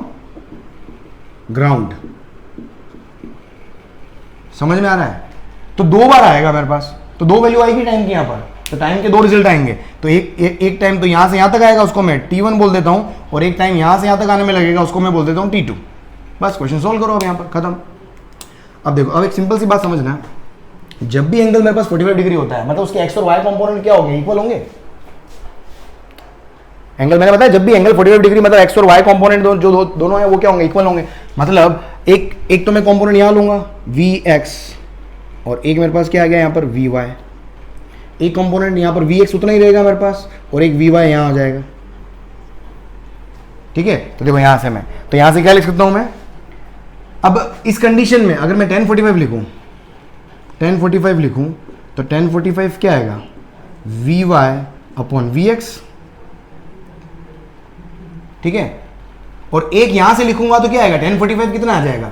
ground. समझ में आ रहा है? तो 2 बार आएगा मेरे पास, तो 2 वैल्यू आएगी टाइम की यहाँ पर, तो टाइम के 2 रिजल्ट आएंगे। तो एक टाइम तो यहां से यहां तक आएगा, उसको मैं T1 बोल देता हूं, और एक टाइम यहां से यहां तक आने में लगेगा, उसको मैं बोल देता हूं T2। बस क्वेश्चन सोल्व करो अब, यहाँ पर खत्म। अब देखो, अब एक सिंपल सी बात समझना, जब भी एंगल मेरे पास 45 डिग्री होता है, मतलब उसके एक्स और वाई कंपोनेंट क्या होंगे, इक्वल होंगे। एंगल मैंने बताया, जब भी एंगल 45 डिग्री मतलब एक्स और वाई कंपोनेंट जो दोनों है वो क्या होंगे, इक्वल होंगे। मतलब एक तो मैं कंपोनेंट यहां लूंगा Vx, और एक मेरे पास क्या आ गया यहाँ पर Vy। एक कंपोनेंट यहाँ पर Vx उतना ही रहेगा मेरे पास, और एक Vy यहाँ आ जाएगा। ठीक है, तो देखो यहां से मैं, तो यहां से क्या लिख सकता हूं मैं, अब इस कंडीशन में अगर मैं 1045 लिखूं, 1045 लिखूं, तो 1045 क्या आएगा, Vy अपॉन Vx। ठीक है, और एक यहां से लिखूंगा तो क्या आएगा, 1045 कितना आ जाएगा,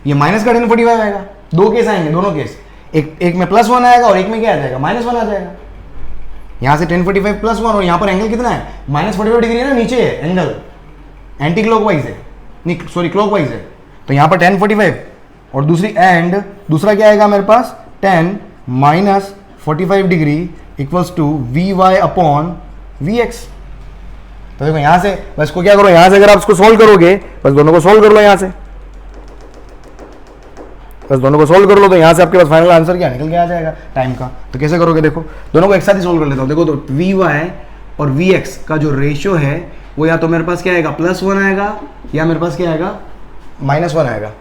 ये माइनस का 1045 आएगा। 2 केस आएंगे, दोनों केस, एक में +1 आएगा और एक में क्या आ जाएगा, -1 आ जाएगा। यहां से 1045 +1, और यहां पर एंगल कितना है, -45 डिग्री है ना, नीचे है एंगल, एंटी क्लॉकवाइज है, नहीं सॉरी क्लॉकवाइज है। तो यहां पर 1045 और दूसरा क्या आएगा मेरे पास, 10 - 45 degree equals to Vy upon Vx। तो देखो यहाँ से बस इसको क्या करो, यहाँ से अगर आप इसको सॉल्व करोगे, बस दोनों को सॉल्व कर लो यहाँ से, बस दोनों को सॉल्व कर लो, तो यहाँ से आपके पास फाइनल आंसर क्या निकल के आ जाएगा टाइम का। तो कैसे करोगे, देखो दोनों को एक साथ ही सॉल्व कर लेता हूँ। देखो तो वी वाई और वी एक्स का जो रेशियो है वो या तो मेरे पास क्या आएगा +1 आएगा, या मेरे पास क्या आएगा -1 आएगा।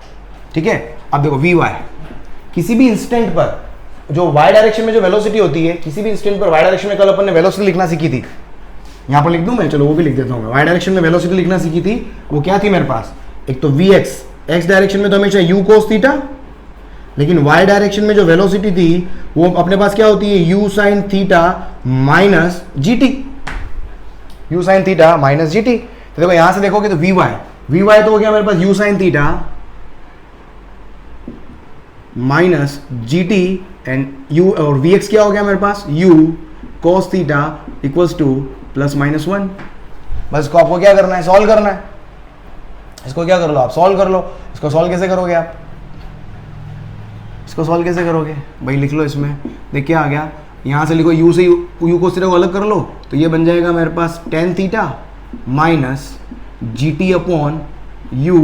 ठीक है, अब देखो वी वाई किसी भी इंस्टेंट पर जो वाई डायरेक्शन में जो वेलोसिटी होती है, किसी भी इंस्टेंट पर वाई डायरेक्शन में कल अपन ने वेलोसिटी लिखना सीखी थी, यहाँ पर लिख दूं मैं, चलो वो भी लिख देता हूँ। वाई डायरेक्शन में वेलोसिटी लिखना सीखी थी, वो क्या थी मेरे पास, एक तो वी एक्स, एक्स डायरेक्शन में तो हमेशा यू कोस थीटा, लेकिन वाई डायरेक्शन में जो वेलोसिटी थी वो अपने पास क्या होती है, you sine theta minus G T, you sine theta minus G T. तो देखो यहां से देखोगे तो वी वाई तो हो गया मेरे पास u sine theta minus ji t, and u और वी एक्स क्या हो गया मेरे पास u cos theta equals to +-1। बस इसको आपको क्या करना है, सॉल्व करना है। इसको क्या कर लो आप, सॉल्व कर लो। इसको सॉल्व कैसे करोगे आप, इसको सॉल्व कैसे करोगे भाई, लिख लो इसमें, देखिए आ गया, यहाँ से लिखो यू से यू कोस थीटा को अलग कर लो, तो ये बन जाएगा मेरे पास tan theta minus ji t upon u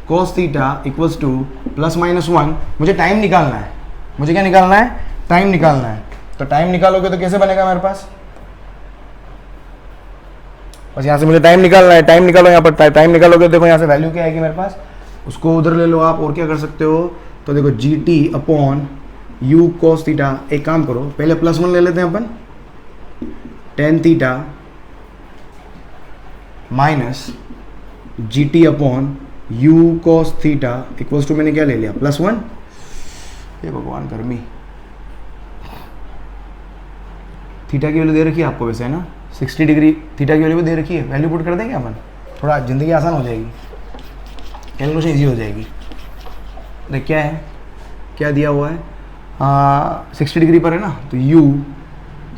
cos theta equals to +-1। मुझे टाइम निकालना है, मुझे क्या निकालना है, टाइम निकालना है। तो टाइम निकालोगे तो कैसे बनेगा मेरे पास, बस यहाँ से मुझे टाइम निकालना है, टाइम निकालो, यहाँ पर टाइम निकालोगे, देखो यहाँ से वैल्यू क्या आएगी मेरे पास, उसको उधर ले लो आप, और क्या कर सकते हो, तो देखो g t upon u cos theta, एक काम करो पहले +1 ले लेते हैं अपन, tan theta minus ji t upon u cos theta equals to, मैंने क्या ले लिया +1। ये भगवान गर्मी, थीटा की वैल्यू दे रखी है आपको वैसे, है ना 60 डिग्री थीटा की वैल्यू भी दे रखी है, वैल्यू पुट कर देंगे अपन, थोड़ा ज़िंदगी आसान हो जाएगी, कैलकुलेशन इजी हो जाएगी। देख क्या है, क्या दिया हुआ है, 60 डिग्री पर है ना, तो u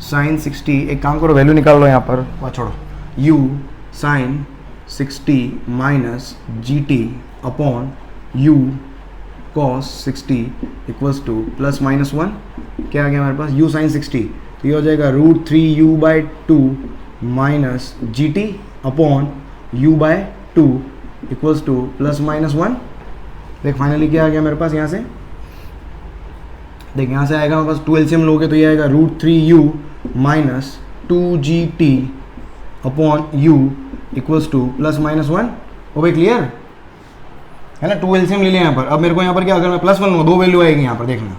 साइन 60, एक काम करो वैल्यू निकाल लो यहाँ पर, वह छोड़ो, u sine 60 minus ji t upon u cos 60 equals to +-1। क्या आ गया हमारे पास, u साइन 60, तो ये हो जाएगा √3u/2 minus ji t upon u/2 equals to +-1। देख फाइनली क्या आ गया मेरे पास, यहाँ से देख, यहाँ से आएगा मेरे पास 2 एलसीएम लोगे तो ये आएगा √3u minus 2gt upon u equals to +-1। हो भाई क्लियर है ना, 2 एलसीएम ले लिया यहाँ पर। अब मेरे को यहाँ पर क्या, अगर मैं +1 लूँगा 2 वैल्यू आएगी यहाँ पर, देखना,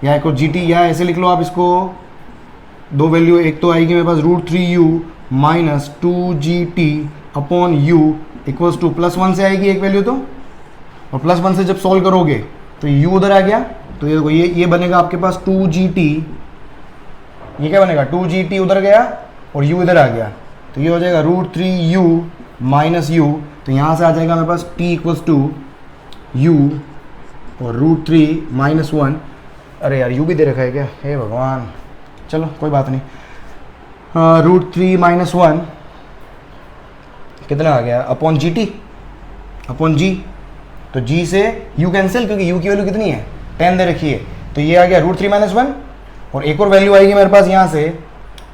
या एक gt, या ऐसे लिख लो आप इसको, 2 वैल्यू, एक तो आएगी मेरे पास √3u minus 2gt upon u equals to +1 से आएगी एक वैल्यू, तो और +1 से जब सॉल्व करोगे तो u उधर आ गया, तो ये देखो ये बनेगा आपके पास 2gt, ये क्या बनेगा 2gt उधर गया और u इधर आ गया, तो ये हो जाएगा √3u माइनस u, तो यहाँ से आ जाएगा मेरे पास t इक्वल्स टू u और √3-1। अरे यार u भी दे रखा है क्या, हे भगवान, चलो कोई बात नहीं, √3-1 कितना आ गया अपॉन जी टी अपॉन जी, तो g से u कैंसिल, क्योंकि u की वैल्यू कितनी है 10 दे रखी है, तो ये आ गया √3-1, और एक और वैल्यू आएगी मेरे पास यहाँ से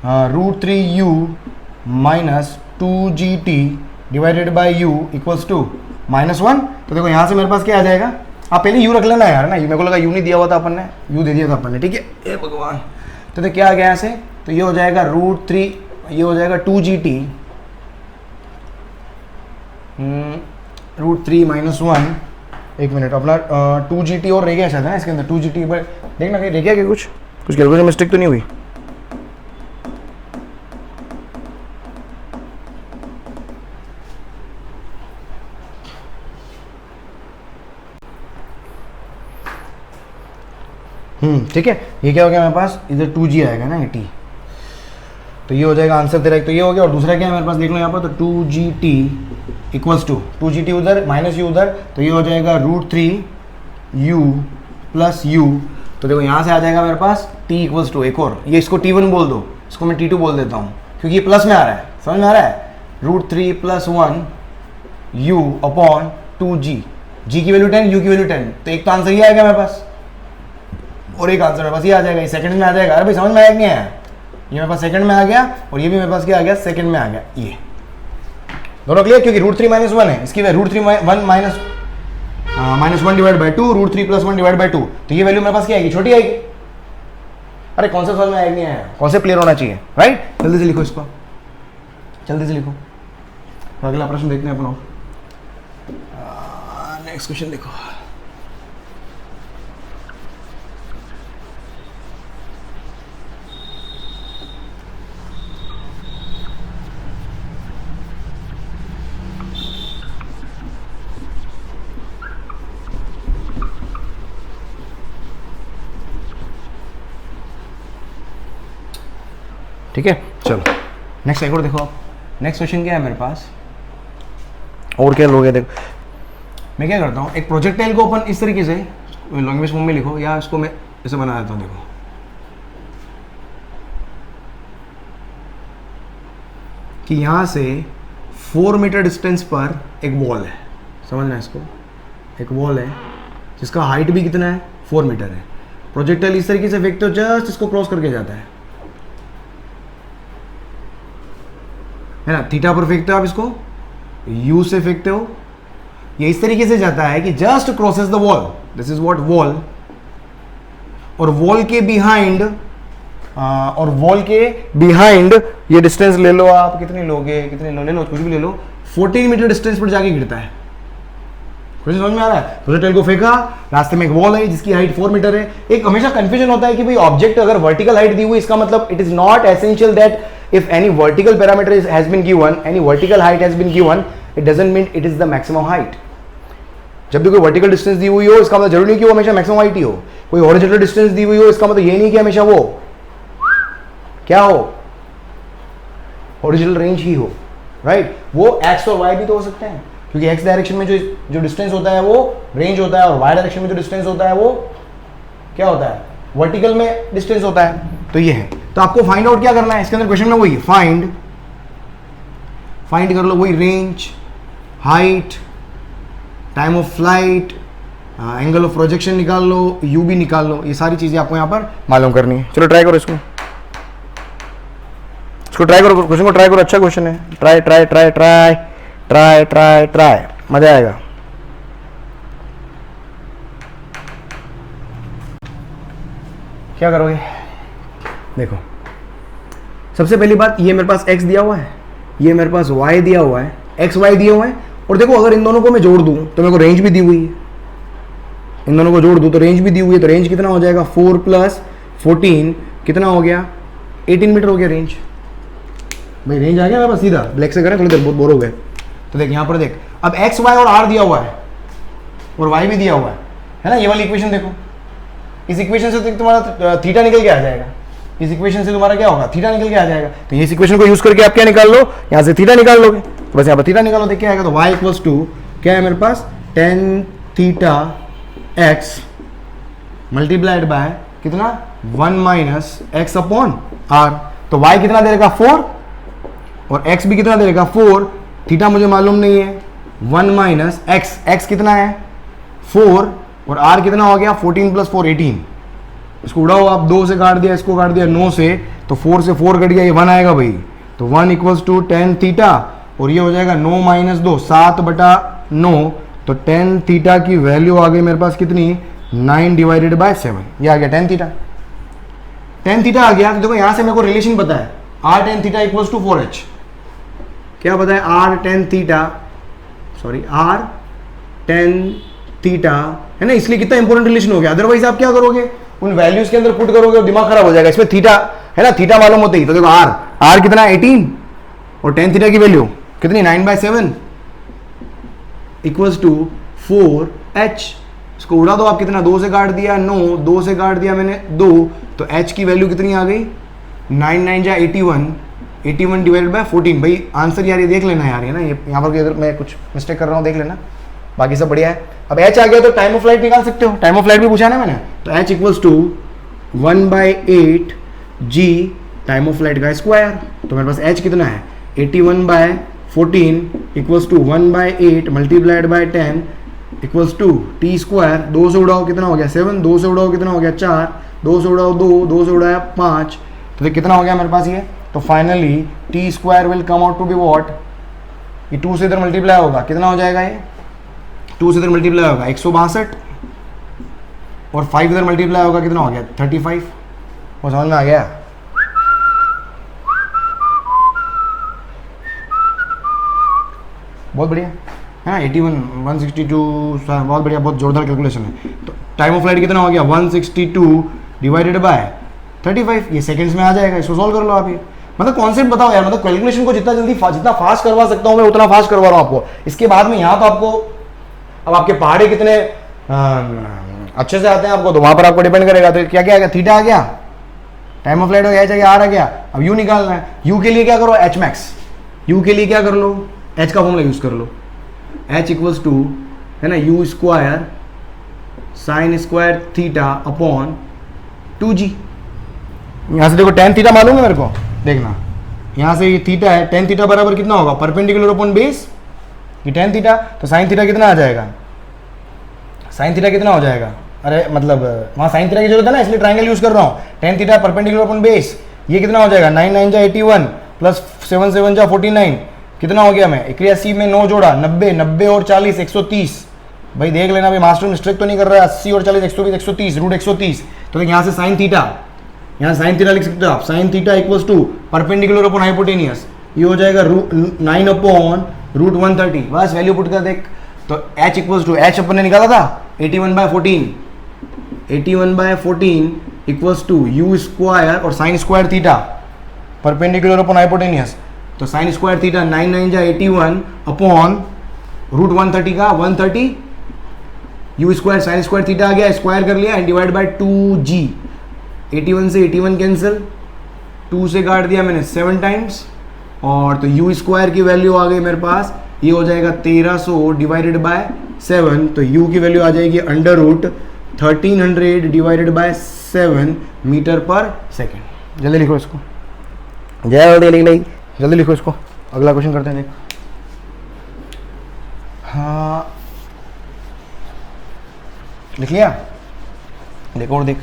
√3u minus 2gt divided by u equals to -1। तो देखो यहाँ से मेरे पास क्या आ जाएगा, आप पहले u रख लेना यार ना, मेरे को लगा u नहीं दिया हुआ था अपन ने, u दे दिया था अपन ने, ठीक है, ए भगवान। तो देखो क्या आ गया यहाँ से, तो ये हो जाएगा √3, ये हो जाएगा 2gt √3-1, एक मिनट, अपना 2gt और रह गया शायद है ना इसके अंदर, 2gt पर देखना कहीं रह गया क्या, कुछ कैलकुलेशन मिस्टेक तो नहीं हुई। ठीक है, ये क्या हो गया मेरे पास, इधर 2g आएगा ना 80, तो ये हो जाएगा आंसर तेरा, एक तो ये हो गया, और दूसरा क्या है मेरे पास देख लो यहाँ पर, तो 2gt इक्वल्स टू 2gt उधर माइनस u उधर, तो ये हो जाएगा √3u प्लस u, तो देखो यहाँ से आ जाएगा मेरे पास t इक्वल्स टू, एक और, ये इसको t1 बोल दो, इसको मैं t2 बोल देता हूँ, क्योंकि ये प्लस में आ रहा है, समझ में आ रहा है, √3+1 u अपॉन 2g, g की वैल्यू 10, u की वैल्यू 10, तो एक तो आंसर ये आएगा मेरे पास, और एक आंसर मेरे पास ये आ जाएगा, ये सेकंड में आ जाएगा। अरे भाई समझ में आया कि नहीं आया, ये मेरे पास सेकंड में आ गया, और ये भी मेरे पास क्या आ गया, सेकंड में आ गया, ये दोनों क्लियर, क्योंकि रूट 3 माइनस 1 है, इसकी value root 3 1 minus 1 divide by 2, root 3 plus 1 divide by 2, तो ये वैल्यू मेरे पास क्या आएगी, छोटी आएगी। अरे कॉन्सेप्ट समझ में आएगा नहीं आया, कॉन्सेप्ट क्लियर होना चाहिए, राइट। जल्दी से लिखो इसको, जल्दी से लिखो। अगला प्रश्न देखते हैं अपना, नेक्स्ट क्वेश्चन देखो। ठीक है, चलो नेक्स्ट एक और देखो। नेक्स्ट क्वेश्चन क्या है मेरे पास, और क्या लोगे, देखो मैं क्या करता हूँ, एक प्रोजेक्टाइल को अपन इस तरीके से लैंग्वेज फॉर्म में लिखो, या इसको मैं ऐसे बना देता हूँ। देखो कि यहाँ से 4 मीटर डिस्टेंस पर एक वॉल है, समझना इसको, एक वॉल है जिसका हाइट भी कितना है, 4 मीटर है। प्रोजेक्टाइल इस तरीके से फेंकते हो, जस्ट इसको क्रॉस करके जाता है ना, थीटा पर फेंकते हो आप इसको, यू से फेंकते हो, ये इस तरीके से जाता है कि just crosses the wall, this is what wall, और वॉल के बिहाइंड ये डिस्टेंस ले लो आप, कितनी लोगे, कितने लो, ले लो कुछ भी ले लो, 14 मीटर डिस्टेंस पर जाके गिरता है। कुछ समझ में आ रहा है। प्रोजेक्टाइल को फेंका, रास्ते में एक वॉल है जिसकी हाइट 4 मीटर है। एक हमेशा कंफ्यूजन होता है कि भाई ऑब्जेक्ट अगर वर्टिकल हाइट दी हुई, इसका मतलब it is not essential that if any vertical parameter has been given, any vertical height has been given, it doesn't mean it is the maximum height. जब भी कोई वर्टिकल डिस्टेंस दी हुई हो, इसका मतलब जरूरी नहीं कि वो हमेशा मैक्सिमम हाइट ही हो। कोई हॉरिजॉन्टल डिस्टेंस दी हुई हो, इसका मतलब ये नहीं कि हमेशा वो क्या हो, हॉरिजॉन्टल रेंज ही हो, राइट। वो एक्स और वाई भी तो हो सकते हैं, क्योंकि एक्स डायरेक्शन में जो डिस्टेंस होता है वो रेंज होता है, और वाई डायरेक्शन में जो डिस्टेंस होता है वो क्या होता है, वर्टिकल में डिस्टेंस होता है। तो ये है, तो आपको फाइंड आउट क्या करना है इसके अंदर, क्वेश्चन में वही फाइंड कर लो, वही range, height, time of flight, angle of projection निकाल लो, यू भी निकाल लो, ये सारी चीजें आपको यहाँ पर मालूम करनी है। चलो ट्राई करो इसको ट्राई करो, क्वेश्चन को ट्राई करो, अच्छा क्वेश्चन है, try try try try try try try, मजा आएगा। क्या करोगे, देखो सबसे पहली बात, ये मेरे पास x दिया हुआ है, ये मेरे पास y दिया हुआ है, x y दिए हुए हैं, और देखो अगर इन दोनों को मैं जोड़ दूं तो मेरे को रेंज भी दी हुई है, इन दोनों को जोड़ दूं तो रेंज भी दी हुई है, तो रेंज कितना हो जाएगा, 4 + 14 कितना हो गया, 18 मीटर हो गया रेंज। भाई रेंज आ गया मेरे पास, सीधा ब्लैक से करें, थोड़ी देर बहुत बोर हो गए। तो देख यहाँ पर देख, अब x y और r दिया हुआ है और y भी दिया हुआ है ना, ये वाली इक्वेशन देखो, इस इक्वेशन से तुम्हारा थीटा निकल के आ जाएगा, इस इक्वेशन से तुम्हारा क्या होगा, थीटा निकल के आ जाएगा। तो ये इस इक्वेशन को यूज करके आप क्या निकाल लो, यहाँ से थीटा निकाल लोगे, तो बस यहाँ पर थीटा निकालो, देख क्या आएगा, तो y = क्या है मेरे पास, tan theta x multiplied bye कितना, 1 - x/r। तो y कितना दे देगा, 4, और x भी कितना दे देगा, 4, थीटा मुझे मालूम नहीं है, 1 - x कितना है, 4, और r कितना हो गया, 14 + 4 18। इसको उड़ाओ आप, 2 से काट दिया, इसको काट दिया 9 से, तो 4 से 4 कट गया, ये 1 आएगा भाई, तो 1 = tan थीटा, और ये हो जाएगा 9 - 2 7/9, तो tan थीटा की वैल्यू आ गई मेरे पास कितनी, 9/7, ये आ गया tan थीटा। tan थीटा आ गया, तो देखो यहाँ से मेरे को रिलेशन पता है, r tan थीटा = 4h, क्या पता है, r tan थीटा है ना, इसलिए कितना इंपॉर्टेंट रिलेशन हो गया। अदरवाइज आप क्या करोगे, उन वैल्यूज के अंदर पुट करोगे और दिमाग खराब हो जाएगा। इसमें थीटा है ना, थीटा मालूम होते ही, तो देखो r कितना है, 18, और tan थीटा की वैल्यू कितनी, 9/7 = 4h। इसको उड़ा दो आप, कितना, 2 से काट दिया 9, 2 से काट दिया मैंने 2, तो h की वैल्यू कितनी आ गई, 9 9 जा 81, 81/14। भाई आंसर यार ये देख लेना यार, है ना, ये यहाँ पर अगर मैं कुछ मिस्टेक कर रहा हूँ देख लेना, बाकी सब बढ़िया है। अब h आ गया तो टाइम ऑफ फ्लाइट निकाल सकते हो, टाइम ऑफ फ्लाइट भी पूछा ना मैंने, तो h = 1/8 g time of flight का स्क्वायर। तो मेरे पास h कितना है, 81/14 = 1/8 मल्टीप्लाइड बाय 10 = t²। 2 से उड़ाओ कितना हो गया, 7, 2 से उड़ाओ कितना हो गया, 4, 2 से उड़ाओ 2, 2 से उड़ाया 5, तो कितना हो गया मेरे पास ये, तो finally t² will come out to be what, ये 2 से इधर मल्टीप्लाई होगा, कितना हो जाएगा ये? 2 से इधर मल्टीप्लाई होगा 162, और 5 इधर मल्टीप्लाई होगा, कितना हो गया? 35। वो समझ में आ गया? बहुत बढ़िया है ना। 81, 162, बहुत बढ़िया, बहुत जोरदार कैलकुलेशन है। तो टाइम ऑफ फ्लाइट कितना हो गया? 162 डिवाइडेड बाय 35, ये सेकंड्स में आ जाएगा। इसको सॉल्व कर लो आप। ये मतलब कॉन्सेप्ट बताओ यार, मतलब कैलकुलेशन को जितना जल्दी जितना फास्ट करवा सकता हूँ मैं उतना फास्ट करवा रहा हूँ आपको। इसके बाद में यहाँ तो आपको अब आपके पहाड़े कितने अच्छे से आते हैं आपको, तो वहां पर आपको डिपेंड करेगा। तो क्या क्या आ गया? थीटा आ गया, टाइम ऑफ फ्लाइट हो गया, आर आ गया। अब यू निकालना है। यू के लिए क्या करो? H max. यू के लिए क्या कर लो? एच का फॉर्मूला यूज कर लो। एच इक्वल्स टू है ना u square sine square theta upon 2g। यहां से देखो टेन थीटा मालूम है मेरे को, देखना यहां से ये थीटा है, टेन थीटा बराबर कितना होगा? परपेंडिकुलर अपॉन बेस, ये टेन थीटा, तो साइन थीटा कितना आ जाएगा? साइन थीटा कितना हो जाएगा? अरे मतलब वहां साइन थीटा की जरूरत है ना, इसलिए ट्रायंगल यूज कर रहा हूं। Tan theta perpendicular upon base, ये कितना हो जाएगा? 9 9 जा 81 प्लस 7 7 जा 49, कितना हो गया? मैं 81 में 9 जोड़ा 90, 90 और 40 130। भाई देख लेना भाई, मास्टर मिस्टेक तो नहीं कर रहा है। 80 और 40 120 130 रूट 130। तो यहाँ से साइन थीटा, यहाँ साइन थीटा लिख सकते हो आप। Sine theta equals to perpendicular upon hypotenuse, ये हो जाएगा 9 अपॉन रूट 130। बस वैल्यू पुट कर देख। तो एच इक्वल्स टू, एच अपन ने निकाला था 81/14, 81/14 इक्वल्स टू यू स्क्वायर और sine square theta perpendicular upon hypotenuse. तो साइन स्क्वायर थीटा 9 9 जा 81 अपॉन रूट 130 का 130, u square sine square theta आ गया, स्क्वायर कर लिया एंड डिवाइड बाय 2g। 81 से 81 कैंसिल, 2 से काट दिया मैंने 7 टाइम्स, और तो यू स्क्वायर की वैल्यू आ गई मेरे पास, ये हो जाएगा 1300 डिवाइडेड बाय 7। तो यू की वैल्यू आ जाएगी under root 1300 divided by 7 metre per second. जल्दी लिखो इसको, जल्दी लिख ली, जल्दी लिखो इसको। अगला क्वेश्चन करते हैं। देख हाँ लिख लिया, देखो और देख।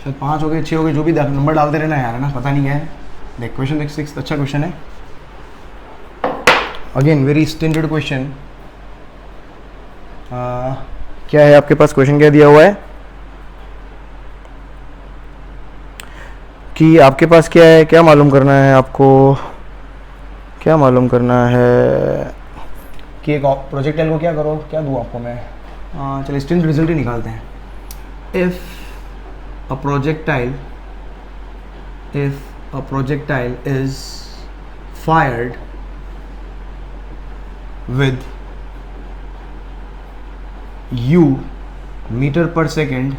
शायद 5 हो गए, 6 हो गए, जो भी नंबर डालते रहना यार, है ना, पता नहीं क्या है। देख क्वेश्चन देख, 6 अच्छा क्वेश्चन है। Again very standard question. क्या है आपके पास? क्वेश्चन क्या दिया हुआ है कि आपके पास क्या है, क्या मालूम करना है आपको, क्या मालूम करना है कि एक प्रोजेक्टाइल को क्या करो, क्या दूँ आपको मैं? चलिए स्टैंडर्ड रिजल्ट ही निकालते हैं। If a projectile is fired with u meter per second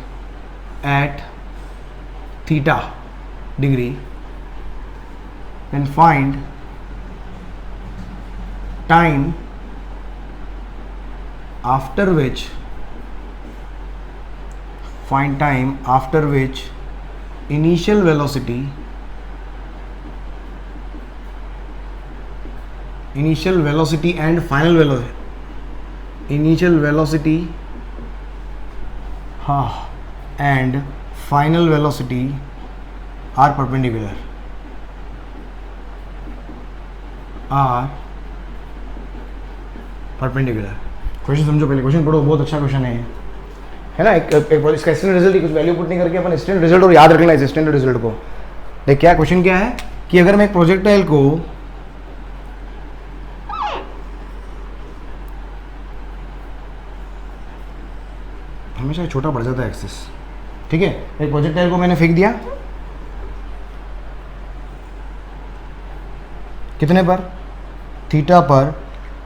at theta degree, then find time after which initial velocity and final velocity and final velocity are perpendicular, question समझो पहले, question पढ़ो, बहुत अच्छा question है ना। एक इसका standard result, कुछ वैल्यू पुट नहीं करके अपन स्टैंडर्ड रिजल्ट, और याद रखना है स्टैंडर्ड रिजल्ट को। देख क्या क्वेश्चन क्या है कि अगर मैं एक प्रोजेक्टाइल को हमेशा छोटा बढ़ जाता है एक्सेस, ठीक है। एक प्रोजेक्टाइल को मैंने फेंक दिया कितने पर? थीटा पर।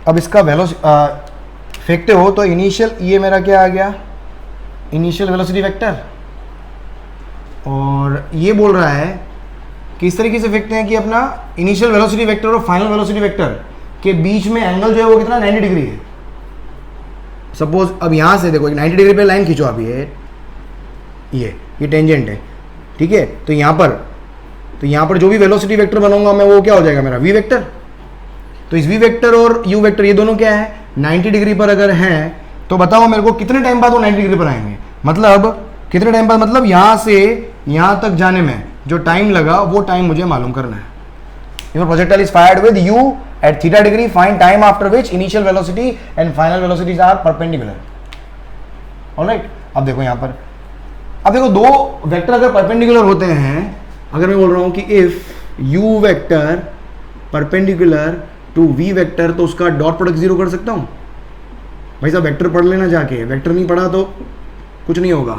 अब इसका फेंकते हो तो इनिशियल, ये मेरा क्या आ गया? Initial velocity vector. और ये बोल रहा है कि इस तरीके से फेंकते हैं कि अपना इनिशियल वेलोसिटी वेक्टर और फाइनल वेलोसिटी वेक्टर के बीच में एंगल जो है वो कितना? 90 डिग्री है। सपोज अब यहाँ से देखो 90 डिग्री पे लाइन खींचो आप, ये टेंजेंट है, ठीक है। तो यहाँ पर जो भी वेलोसिटी वेक्टर बनाऊंगा मैं, वो क्या हो जाएगा? मेरा वी वेक्टर। तो इस वी वेक्टर और यू वेक्टर ये दोनों क्या है? 90 डिग्री पर अगर हैं तो बताओ मेरे को कितने टाइम बाद वो 90 डिग्री पर आएंगे? मतलब कितने टाइम बाद? मतलब यहाँ से यहां तक जाने में जो टाइम लगा वो टाइम मुझे मालूम करना है। If a projectile is fired with u at theta degree, find time after which initial velocity and final velocities are perpendicular. Alright, अब देखो यहाँ पर, अब देखो दो वेक्टर अगर परपेंडिकुलर होते हैं, अगर मैं बोल रहा हूँ कि if u vector perpendicular to v vector, तो उसका डॉट प्रोडक्ट जीरो कर सकता हूँ। भाई साहब वेक्टर पढ़ लेना जाके, वेक्टर नहीं पढ़ा तो कुछ नहीं होगा।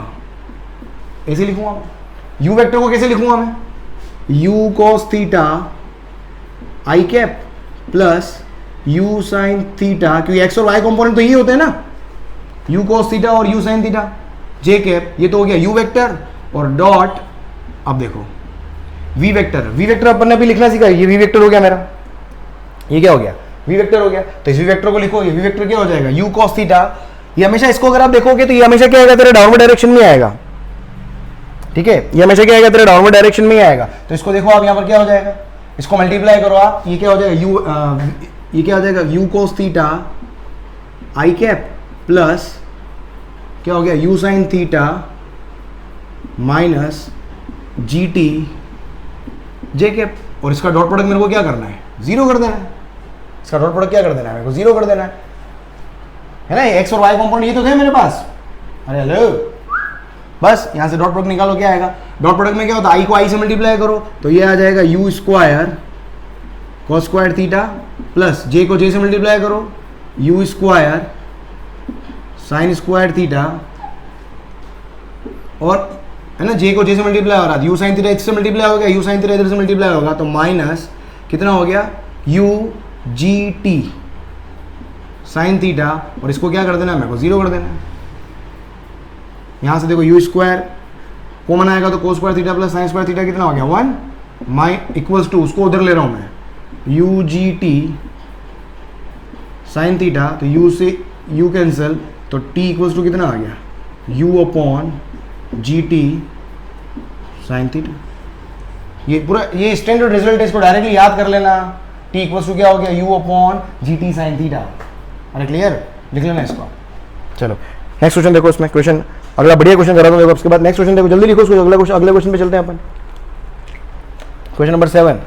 ऐसे लिखूंगा मैं u वेक्टर को, कैसे लिखूंगा मैं, u cos theta I cap plus u sine theta, क्योंकि x और y कंपोनेंट तो यही होते हैं ना, u cos थीटा और u sine theta, j cap, ये तो हो गया u वेक्टर और डॉट, अब देखो v वेक्टर अपन ने अभी लिखना सीखा, ये v वेक्टर हो गया मेरा, ये क्या हो गया, v वेक्टर हो गया। तो इस v वेक्टर को लिखो, ये v वेक्टर क्या हो जाएगा, u cos थीटा, ये हमेशा इसको अगर आप देखोगे तो ये हमेशा क्या आएगा, तेरे डाउनवर्ड डायरेक्शन में आएगा, ठीक है, ये हमेशा क्या आएगा, तेरे डाउनवर्ड डायरेक्शन में ही आएगा। तो इसको देखो आप यहाँ पर क्या हो जाएगा, इसको मल्टीप्लाई करो आप, ये क्या हो जाएगा ये क्या हो जाएगा, u cos theta I cap plus क्या हो गया, u साइन थीटा माइनस जी टी जे कैप, और इसका डॉट प्रोडक्ट मेरे को क्या करना है, जीरो कर देना है। इसका डॉट प्रोडक्ट क्या कर देना है, मेरे को जीरो कर देना है ना। एक्स और वाई कंपोनेंट ये तो थे मेरे पास, अरे हेलो, बस यहाँ से डॉट प्रोडक्ट निकालो, क्या आएगा, डॉट प्रोडक्ट में क्या होता है, आई को आई से मल्टीप्लाई करो तो ये आ जाएगा u square cos square theta plus j को j से मल्टीप्लाई करो u square sine square theta, और है ना j को j से मल्टीप्लाई हो रहा है, u साइन थीटा इससे मल्टीप्लाई हो गया, u साइन थीटा इधर से मल्टीप्लाई होगा तो माइनस कितना हो गया u G T sine theta, और इसको क्या कर देना है, मेरे को जीरो कर देना है। यहाँ से देखो u स्क्वायर कॉमन आएगा तो कोस square theta plus sign square theta कितना हो गया 1 माइ इक्वल्स टू, उसको उधर ले रहा हूँ मैं, u G T sine theta, तो u से u कैंसिल, तो t इक्वल्स टू कितना आ गया, u upon G T sine theta. ये पूरा ये स्टैंडर्ड रिजल्ट है, इसको डायरेक्टली याद कर लेना, t इक्वल्स टू क्या हो गया, u upon G T sine theta. अरे क्लियर, लिख लेना इसको। चलो नेक्स्ट क्वेश्चन देखो, इसमें क्वेश्चन अगला बढ़िया क्वेश्चन करा दो, उसके बाद नेक्स्ट क्वेश्चन देखो, जल्दी लिखो उसको, अगले क्वेश्चन पे चलते हैं अपन। Question number 7,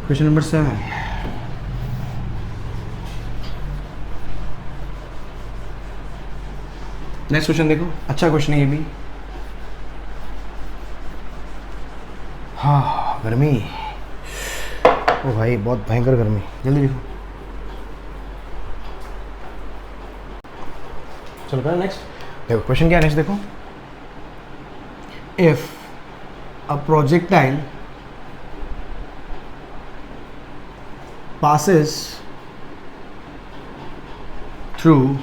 question number 7, next question देखो, अच्छा क्वेश्चन है ये भी। हाँ गर्मी, ओ भाई बहुत भयंकर गर्मी, जल्दी लिखो। चलो करें नेक्स्ट, देखो क्वेश्चन क्या है नेक्स्ट देखो, if a projectile passes through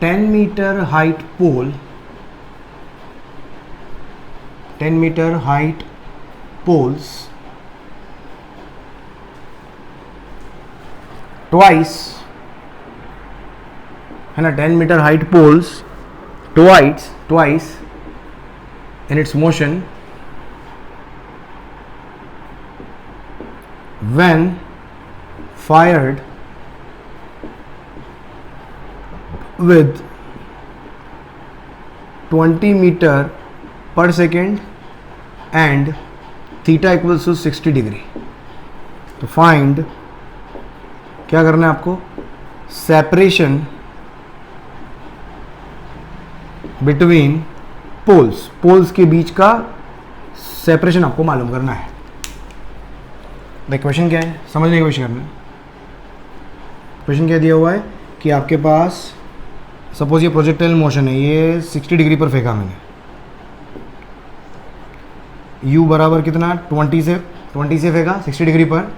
10-meter height pole, 10-meter height poles twice, है ना, 10-meter height poles twice in its motion when fired with 20 meter per second and theta equals to 60 degree। तो find, क्या करना है आपको, separation between poles के बीच का separation आपको मालूम करना है। देख क्वेश्चन क्या है, समझने की कोशिश करना। क्वेश्चन क्या दिया हुआ है कि आपके पास सपोज ये प्रोजेक्टाइल मोशन है, ये 60 डिग्री पर फेंका मैंने, u बराबर कितना 20 से फेंका 60 डिग्री पर।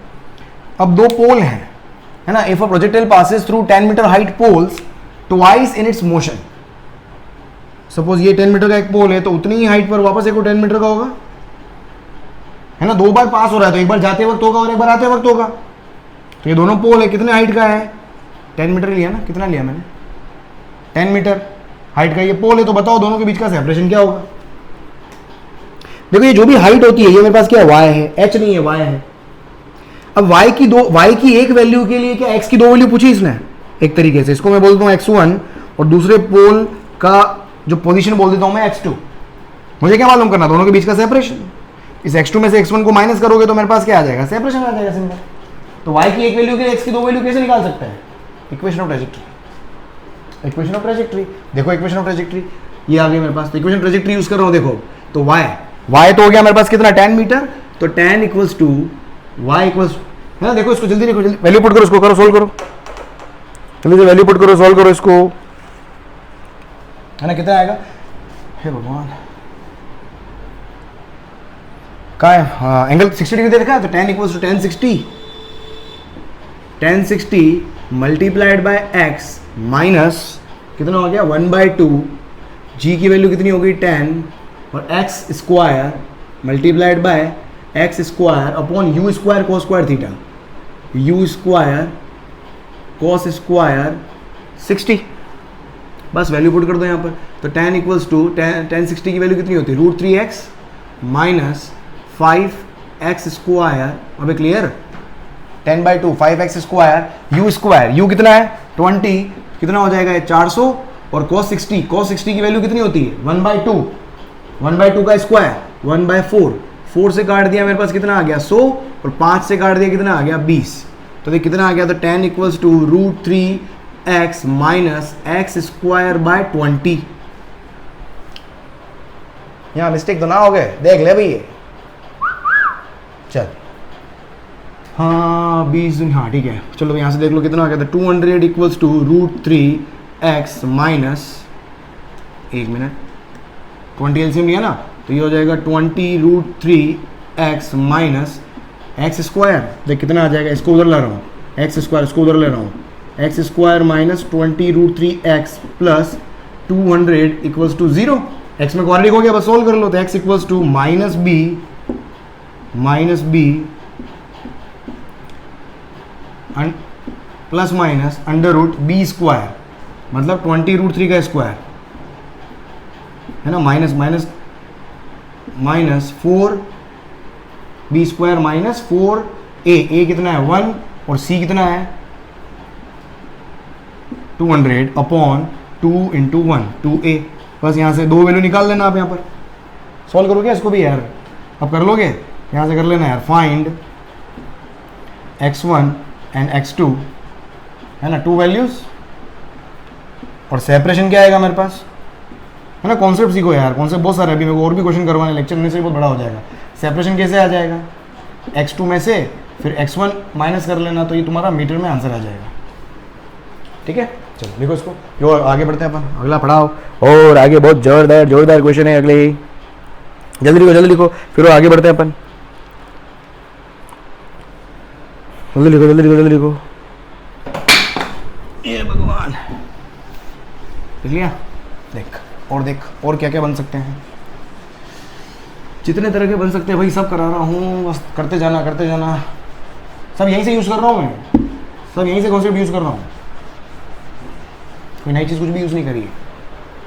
अब दो पोल हैं, है ना, if a projectile passes through 10 metre height poles twice in its motion, suppose ये 10 मीटर का एक पोल है तो उतनी ही हाइट पर वापस एक 10 मीटर का होगा, है ना, दो बार पास हो रहा है तो एक बार जाते वक्त होगा और एक बार आते वक्त होगा। तो ये दोनों पोल है, कितने हाइट का है, 10 मीटर लिया ना, कितना लिया मैंने 10 मीटर हाइट का ये पोल है, तो बताओ दोनों के बीच का सेपरेशन क्या होगा। देखो ये जो भी हाइट होती है, ये मेरे पास क्या है, y है, h नहीं है, y है। अब y की एक वैल्यू के लिए क्या x की दो वैल्यू पूछी इसने, एक तरीके से इसको मैं बोलता हूँ x1 और दूसरे पोल का जो पोजीशन बोल देता हूँ मैं x2। मुझे क्या मालूम करना, दोनों के बीच का सेपरेशन। इस x2 में से x1 को माइनस करोगे तो मेरे पास क्या आ जाएगा, सेपरेशन आ जाएगा सिंपल। तो y की एक वैल्यू के लिए x की दो वैल्यू कैसे निकाल सकता है, equation of trajectory. Equation of trajectory देखो, इक्वेशन ऑफ ट्रेजेक्टरी ये आ गई मेरे पास। तो इक्वेशन ट्रेजेक्टरी यूज कर रहा हूँ देखो, तो y तो हो गया मेरे पास कितना 10 मीटर, तो 10 इक्वल्स टू y इक्वल्स है ना, देखो इसको जल्दी देखो, जल्दी वैल्यू पुट करो, इसको करो सोल्व करो, जल्दी से वैल्यू पुट करो, सोल्व करो इसको, है ना, कितना आएगा, हे भगवान का है, हाँ एंगल 60 डिग्री दे रखा है, तो 10 equals to 1060 multiplied by x minus कितना हो गया 1/2, g की वैल्यू कितनी हो गई 10 और x square multiplied by x square upon you square cos square theta, you square cos square 60। बस वैल्यू पुट कर दो यहाँ पर। तो 10 इक्वल्स टू 1060 की वैल्यू कितनी होती है, √3x माइनस 5x स्क्वायर। अबे क्लियर, 10/2 5x स्क्वायर, यू कितना है 20, कितना हो जाएगा 400 और cos 60 की वैल्यू कितनी होती है 1/2 का स्क्वायर 1/4, 4 से काट दिया मेरे पास कितना आ गया 100 और 5 से काट दिया कितना आ गया 20। तो देख कितना आ गया, तो 10 equals to √3x minus x square by 20। यहाँ मिस्टेक तो ना हो गए, देख ले भाई ये, चल हाँ 20, हाँ ठीक है, चलो यहाँ से देख लो कितना आ गया था 200 इक्वल्स टू √3x माइनस, एक मिनट 20 एलसीएम लिया ना, तो ये हो जाएगा 20 √3x माइनस एक्स स्क्वायर, देख कितना आ जाएगा, इसको उधर ला रहा हूँ, एक्स स्क्वायर इसको उधर ले रहा हूँ, x square minus 20 √3x plus 200 equals to 0। X में क्वाड्रेटिक हो गया, बस सोल्व कर लो। तो x equals to minus b plus minus under root b square, मतलब 20 √3 का स्क्वायर है ना, minus 4 B square minus 4a कितना है 1 और c कितना है 200 अपॉन 2 इंटू 1 2a। बस यहाँ से दो वैल्यू निकाल लेना आप, यहाँ पर सॉल्व करोगे इसको भी यार, अब कर लोगे, यहाँ से कर लेना यार, फाइंड x1 एंड x2 है ना, टू वैल्यूज, और सेपरेशन क्या आएगा मेरे पास, है ना। कॉन्सेप्ट सीखो यार, कॉन्सेप्ट बहुत सारे, अभी मेरे को और भी क्वेश्चन करवाने, लेक्चर में से बहुत बड़ा हो जाएगा। सेपरेशन कैसे आ जाएगा, x2 में से फिर x1 माइनस कर लेना, तो ये तुम्हारा मीटर में आंसर आ जाएगा। ठीक है, चलो देखो इसको, जो आगे बढ़ते हैं अपन, अगला पढ़ाओ, और आगे बहुत जोरदार क्वेश्चन है अगले, जल्दी लिखो, फिर आगे बढ़ते हैं अपन, जल्दी लिखो। ये भगवान, देख लिया, देख और क्या क्या बन सकते हैं, जितने तरह के बन सकते हैं भाई सब करा रहा हूँ, बस करते जाना, सब यहीं से यूज़ कर रहा हूँ मैं, सब यहीं से कॉन्सेप्ट यूज़ कर रहा हूँ, कोई नई चीज़ कुछ भी यूज़ नहीं करी है।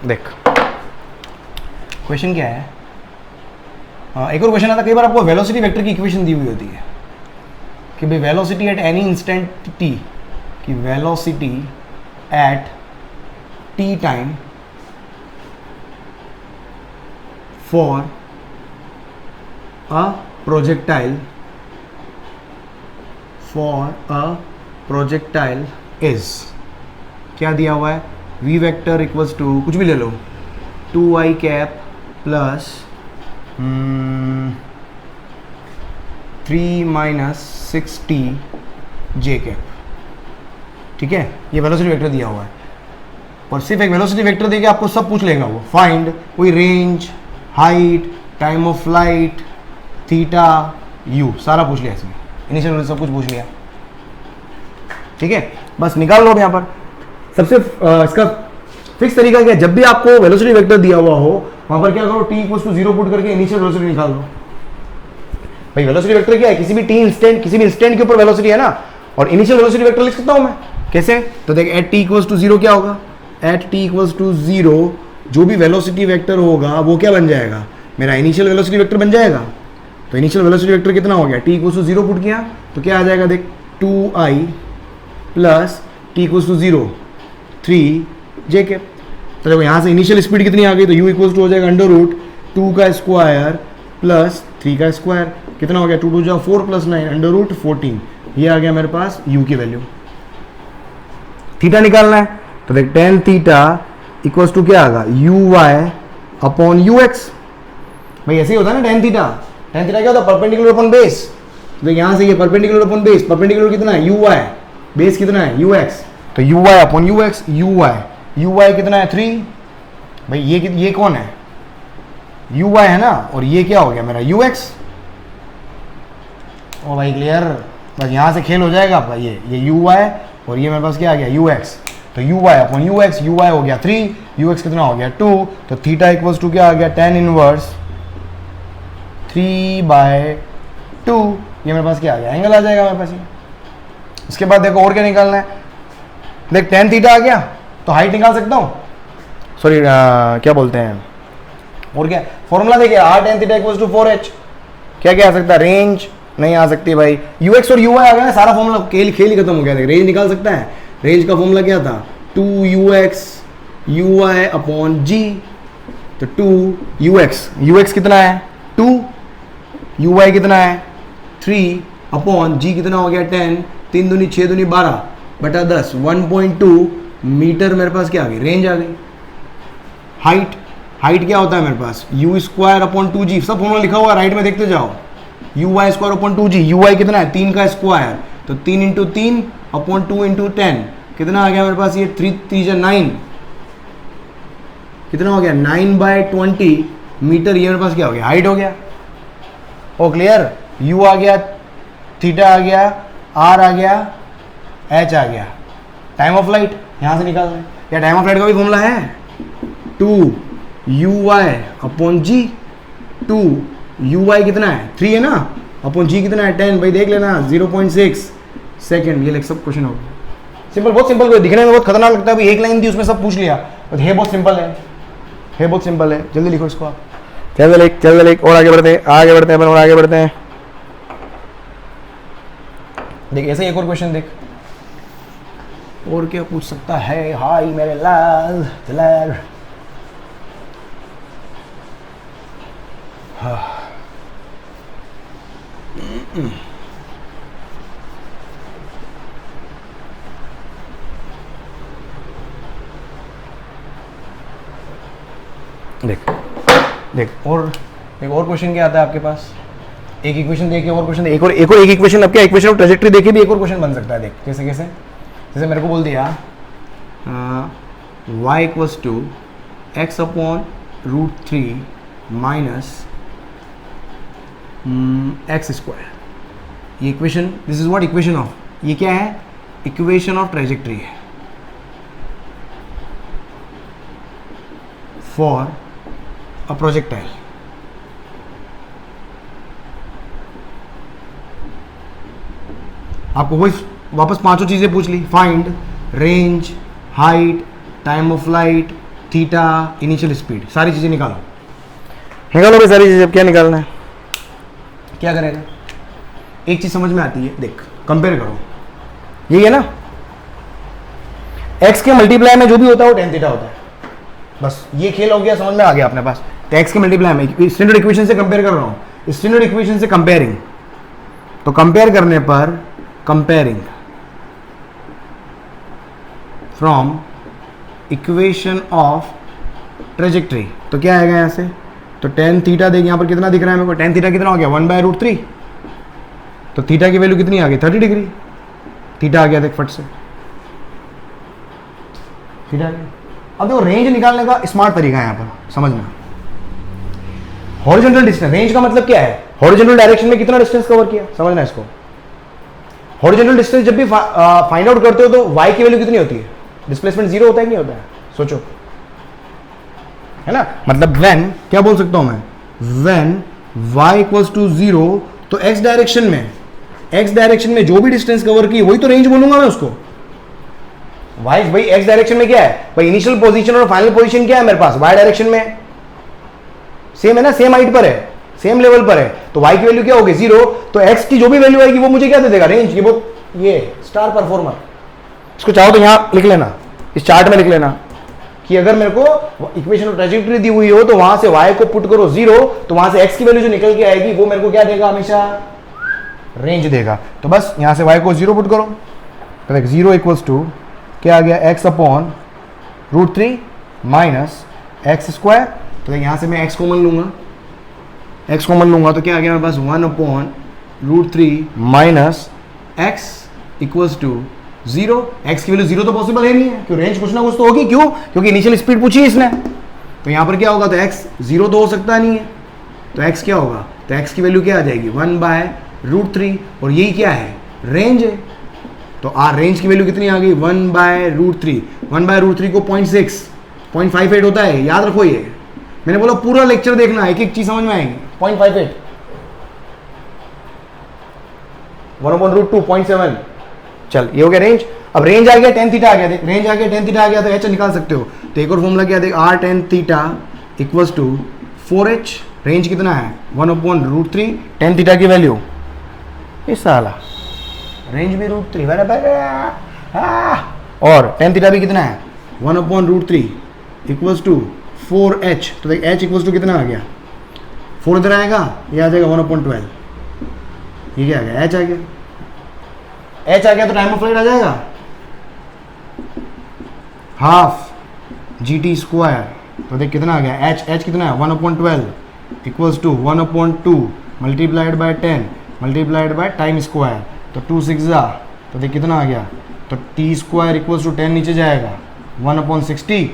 देख क्वेश्चन क्या है, एक और क्वेश्चन आता है, कई बार आपको वेलोसिटी वेक्टर की इक्वेशन दी हुई होती है कि भाई velocity at any instant t, कि velocity at t time for a projectile is, क्या दिया हुआ है, v वेक्टर इक्वल्स टू कुछ भी ले लो 2i cap plus 3 minus 6t j cap. ठीक है, ये वेलोसिटी वेक्टर दिया हुआ है, और सिर्फ एक वेलोसिटी वेक्टर देके आपको सब पूछ लेगा वो, फाइंड कोई range, height, time of flight, theta, you, सारा पूछ लिया इसमें, इनिशियल सब कुछ पूछ लिया। ठीक है, बस निकाल लो अब यहाँ पर। सबसे इसका फिक्स तरीका क्या है, जब भी आपको वेलोसिटी वेक्टर दिया हुआ हो वहां पर क्या करो, t इक्वल्स टू 0 पुट करके इनिशियल वेलोसिटी निकाल लो। भाई वेलोसिटी वेक्टर क्या है, किसी भी इंस्टेंट के ऊपर वेलोसिटी है ना, और इनिशियल वेलोसिटी वेक्टर लिख सकता हूं मैं, कैसे, तो देख एट t इक्वल्स टू 0 क्या होगा, एट t इक्वल्स टू 0 जो भी वेलोसिटी वेक्टर होगा वो क्या बन जाएगा, मेरा इनिशियल वेलोसिटी वेक्टर बन जाएगा, तो इनिशियल वेलोसिटी वेक्टर कितना हो गया, t इक्वल टू 0 पुट किया तो क्या आ जाएगा देख, 2i plus t equal to 0 3j cap. तो देखो यहाँ से इनिशियल स्पीड कितनी आ गई, तो u इक्वल टू हो जाएगा अंडर रूट 2 का स्क्वायर प्लस 3 का स्क्वायर, कितना हो गया 2 2 4 प्लस 9 अंडर रूट 14। ये आ गया मेरे पास u की वैल्यू। थीटा निकालना है तो देख tan थीटा इक्वल्स टू क्या आएगा, uy अपॉन ux। भाई ऐसे ही होता है ना tan थीटा क्या होता है, परपेंडिकुलर अपॉन बेस। तो यहाँ से ये परपेंडिकुलर अपॉन बेस, परपेंडिकुलर कितना है uy, बेस कितना है ux, तो uy अपॉन ux, uy कितना है 3। भाई ये कौन है, uy है ना, और ये क्या हो गया मेरा ux। ओ भाई क्लियर, बस यहाँ से खेल हो जाएगा आपका, ये uy और ये मेरे पास क्या आ गया ux। तो uy अपॉन ux, uy हो गया 3, ux कितना हो गया 2, तो थीटा इक्वल्स टू क्या आ गया tan इनवर्स 3/2। ये मेरे पास क्या आ गया, एंगल आ जाएगा मेरे पास ये। इसके बाद देखो और क्या निकालना है, देख tan थीटा आ गया तो हाइट निकाल सकता हूँ, सॉरी क्या बोलते हैं, और क्या फॉर्मूला देखिए, r tan theta equals to 4h। क्या क्या आ सकता है, रेंज नहीं आ सकती भाई, ux और uy आ गया, सारा फॉर्मूला खेल ही खत्म हो गया। देख रेंज निकाल सकता है, रेंज का फॉर्मूला क्या था 2ux uy अपॉन g, तो 2ux कितना है 2, uy कितना है 3 अपॉन g कितना हो गया 10, 3 दूनी 6 दूनी 12 बटा 10, 1.2 मीटर मेरे पास क्या आ गई, रेंज आ गई। हाइट क्या होता है मेरे पास, u स्क्वायर अपॉन 2g, सब फॉर्मूला लिखा हुआ है राइट में देखते जाओ, uy square upon 2g, uy कितना है 3 का स्क्वायर, तो 3 इंटू 3 अपॉन 2 इंटू 10 कितना आ गया मेरे पास, ये 3 9 कितना हो गया 9/20 मीटर। ये मेरे पास क्या हो गया, हाइट हो गया। ओ क्लियर, u आ गया, थीटा आ गया, r आ गया, h आ गया। टाइम ऑफ लाइट यहाँ से निकालना है, या टाइम ऑफ लाइट का भी फॉर्मूला है 2uy अपॉन g, 2uy कितना है 3 है ना, अपॉन g कितना है 10, भाई देख लेना 0.6 सेकेंड। ये सब क्वेश्चन हो गया, सिंपल, बहुत सिंपल, दिखने में बहुत खतरनाक लगता है, अभी एक लाइन थी उसमें सब पूछ लिया, बट है बहुत सिंपल है बहुत सिंपल है। जल्दी लिखो इसको आप, चल लिख और आगे बढ़ते हैं अपन, और आगे बढ़ते हैं। देख ऐसे एक और क्वेश्चन देख, और क्या पूछ सकता है, हाय मेरे लाल दुलार। देख और एक और क्वेश्चन क्या आता है आपके पास, एक इक्वेशन देके और क्वेश्चन, एक और एक इक्वेशन, अब क्या इक्वेशन ऑफ ट्रेजेक्टरी देके भी एक और क्वेश्चन बन सकता है। देख जैसे मेरे को बोल दिया y equals to x upon √3 minus x square. ये equation, this is what equation of, ये क्या है, इक्वेशन ऑफ ट्रेजेक्टरी है फॉर अ प्रोजेक्टाइल। आपको वही वापस पांचों चीजें पूछ ली, find range, height, time of flight, theta, initial speed, सारी चीजें निकालो भाई सारी चीजें। क्या निकालना है, क्या करेगा, एक चीज समझ में आती है, देख कंपेयर करो, यही है ना, x के मल्टीप्लाई में जो भी होता है वो tan थीटा होता है, बस ये खेल हो गया, समझ में आ गया अपने पास। तो x के मल्टीप्लाई में स्टैंडर्ड इक्वेशन से कंपेयर कर रहा हूं, स्टैंडर्ड इक्वेशन से कंपेयरिंग, तो कंपेयर करने पर comparing from equation of trajectory, तो क्या आएगा यहां से, तो tan थीटा देख, यहां पर कितना दिख रहा है मेरे को, tan थीटा कितना हो गया 1/√3, तो थीटा की वैल्यू कितनी आ गई 30 डिग्री, थीटा आ गया देख फट से, थीटा आ गया। अब देखो रेंज निकालने का स्मार्ट तरीका है यहां पर समझना, हॉरिजॉन्टल डिस्टेंस, रेंज का मतलब क्या है, हॉरिजॉन्टल डायरेक्शन में कितना डिस्टेंस कवर किया, समझना इसको। हॉरिजॉन्टल डिस्टेंस जब भी फाइंड आउट करते हो तो y की वैल्यू कितनी होती है, डिस्प्लेसमेंट 0 होता है कि नहीं होता है, सोचो, है ना, मतलब व्हेन, क्या बोल सकता हूं मैं, व्हेन y इक्वल्स टू 0, तो x डायरेक्शन में जो भी डिस्टेंस कवर की वही तो रेंज बोलूंगा मैं उसको। भाई x डायरेक्शन में क्या है भाई, इनिशियल पोजीशन और फाइनल पोजीशन क्या है मेरे पास, y डायरेक्शन में सेम है ना, सेम हाइट पर है, सेम लेवल पर है, तो y की वैल्यू क्या होगी 0, तो x की जो भी वैल्यू आएगी वो मुझे क्या दे देगा, रेंज। ये स्टार परफॉर्मर, इसको चाहो तो यहां लिख लेना, इस चार्ट में लिख लेना कि अगर मेरे को इक्वेशन ट्रेजेक्टरी दी हुई हो तो वहां से y को पुट करो 0, तो वहां से x की वैल्यू जो निकल के आएगी वो मेरे को क्या देगा, हमेशा रेंज देगा। तो बस यहां से y को 0 पुट करो, तो देख 0 इक्वल्स टू क्या आ गया, x upon √3 minus x square. तो देख यहां से मैं x कॉमन लूंगा, x कॉमन लूंगा तो क्या आ गया मेरे पास 1 upon √3 minus x equals to 0। x की वैल्यू 0 तो पॉसिबल है नहीं है, क्यों, रेंज कुछ ना कुछ तो होगी, क्यों, क्योंकि इनिशियल स्पीड पूछी इसने। तो यहां पर क्या होगा, तो x 0 तो हो सकता नहीं है, तो x क्या होगा, तो x की वैल्यू क्या आ जाएगी 1/√3, और यही क्या है, रेंज है। तो रेंज की वैल्यू कितनी आ गई 1/√3, 1/√3 को 0.58 होता है, याद रखो ये, मैंने बोला पूरा लेक्चर देखना, एक एक चीज समझ में आएगी। 0.58 1/√2 0.7, चल ये हो गया रेंज। अब रेंज आ गया tan थीटा आ गया, देख रेंज आ गया tan थीटा आ गया, तो h निकाल सकते हो। तो एक और फॉर्मूला क्या, देख r tan theta equals to 4h, range कितना है 1/√3, tan थीटा की वैल्यू इस साला, रेंज भी √3 और tan थीटा भी कितना है 1/√3 इक्वल्स टू 4h। तो देख h इक्वल्स टू कितना आ गया, 4 इधर आएगा, ये आ जाएगा 1/12, ये क्या आ गया, h आ गया, h आ गया तो टाइम ऑफ फ्लाइट आ जाएगा हाफ GT स्क्वायर। तो देख कितना आ गया, h कितना है 1/12 equals to 1/2 multiplied by 10 multiplied by time square, तो 2 6 तो देख कितना आ गया, तो t स्क्वायर इक्वल्स टू 10 नीचे जाएगा 1/60,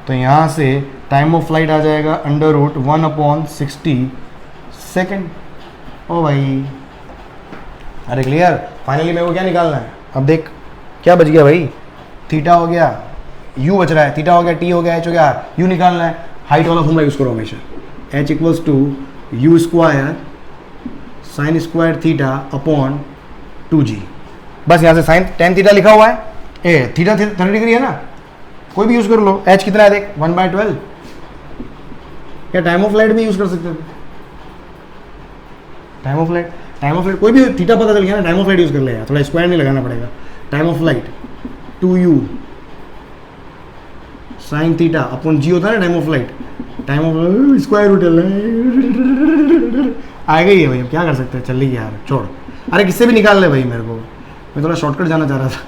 तो यहाँ से टाइम ऑफ फ्लाइट आ जाएगा √1/60 सेकेंड। ओ भाई, अरे क्लियर। फाइनली मेरे को क्या निकालना है, अब देख क्या बच गया भाई, थीटा हो गया, u बच रहा है, थीटा हो गया, t हो गया, h हो गया, u निकालना है, हाइट वाला फॉर्मूला यूज करो हमेशा, h equals to u square sine square theta upon 2g। बस यहाँ से साइन tan थीटा लिखा हुआ है, थीटा 30 डिग्री है ना, कोई भी यूज कर लो। h कितना है देख 1/12, क्या टाइम ऑफ फ्लाइट भी यूज कर सकते हो, टाइम ऑफ फ्लाइट कोई भी थीटा पता चल गया ना, टाइम ऑफ फ्लाइट यूज कर लेगा, थोड़ा स्क्वायर नहीं लगाना पड़ेगा। Time of flight 2u sine theta upon g होता है ना time of flight, time of square root आएगा ही है भाई, हम क्या कर सकते हैं, चल रही यार छोड़, अरे किससे भी निकाल ले भाई, मेरे को मैं थोड़ा शॉर्टकट जाना चाह रहा था।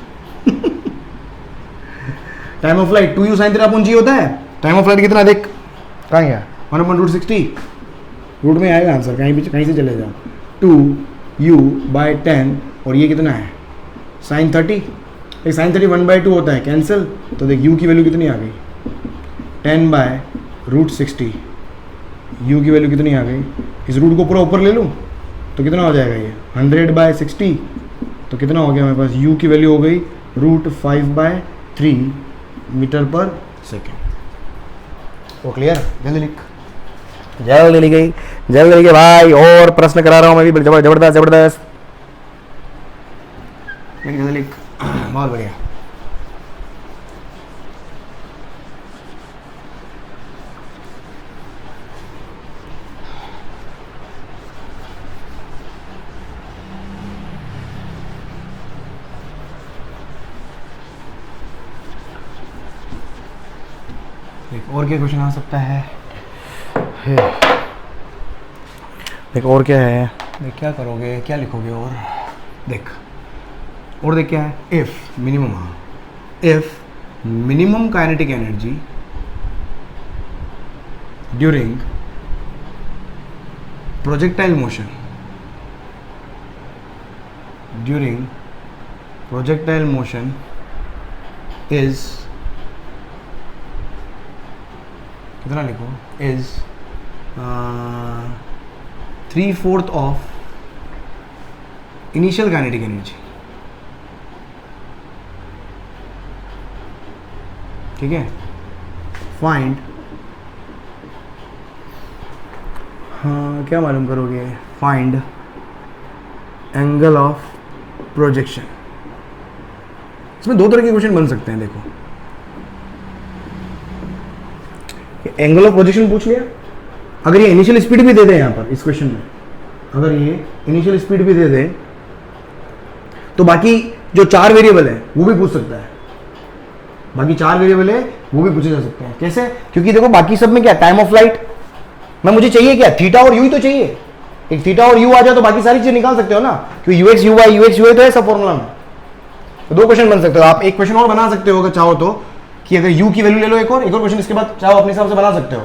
Time of flight 2u sine theta upon g होता है, टाइम ऑफ फ्लाइट कितना देख, कहाँ गया 1/√60, रूट में आएगा आंसर, कहीं से चले जाओ, 2u/10, और ये कितना है साइन 30, एक साइन 30 1/2 होता है, कैंसिल, तो देख u की वैल्यू कितनी आ गई 10/√60, u की वैल्यू कितनी आ गई, इस रूट को पूरा ऊपर ले लूँ तो कितना हो जाएगा ये 100/60, तो कितना हो गया मेरे पास, u की वैल्यू हो गई √5/3 मीटर पर सेकेंड। तो क्लियर, जल्दी लिख, जल्दी लिख गई, जल्दी लिखे भाई, और प्रश्न करा रहा हूँ मैं भी, जबरदस्त जबरदस्त, जल्दी लिख, बहुत बढ़िया। और क्या क्वेश्चन आ सकता है, देख और क्या है, देख क्या करोगे, क्या लिखोगे, और देख क्या है, if minimum kinetic energy during projectile motion is, कितना लिखो, is 3/4 of initial kinetic energy, ठीक है। फाइंड, हाँ क्या मालूम करोगे, फाइंड एंगल ऑफ प्रोजेक्शन। इसमें दो तरह के क्वेश्चन बन सकते हैं, देखो एंगल ऑफ प्रोजेक्शन पूछ लिया, अगर ये इनिशियल स्पीड भी दे दे यहाँ पर इस क्वेश्चन में, अगर ये इनिशियल स्पीड भी दे दे तो बाकी जो 4 वेरिएबल है वो भी पूछ सकता है, बाकी 4 वेरिएबल है वो भी पूछे जा सकते हैं। कैसे? क्योंकि देखो बाकी सब में क्या, टाइम ऑफ फ्लाइट में मुझे चाहिए क्या, थीटा और यू ही तो चाहिए। एक थीटा और यू आ जाए तो बाकी सारी चीजें निकाल सकते हो ना, क्योंकि यूएक्स यू वाई तो है सब फॉर्मूला में। तो 2 क्वेश्चन बन सकते हो आप, एक क्वेश्चन और बना सकते हो अगर चाहो तो, कि अगर यू की वैल्यू ले लो एक और क्वेश्चन इसके बाद चाहो अपने हिसाब से बना सकते हो,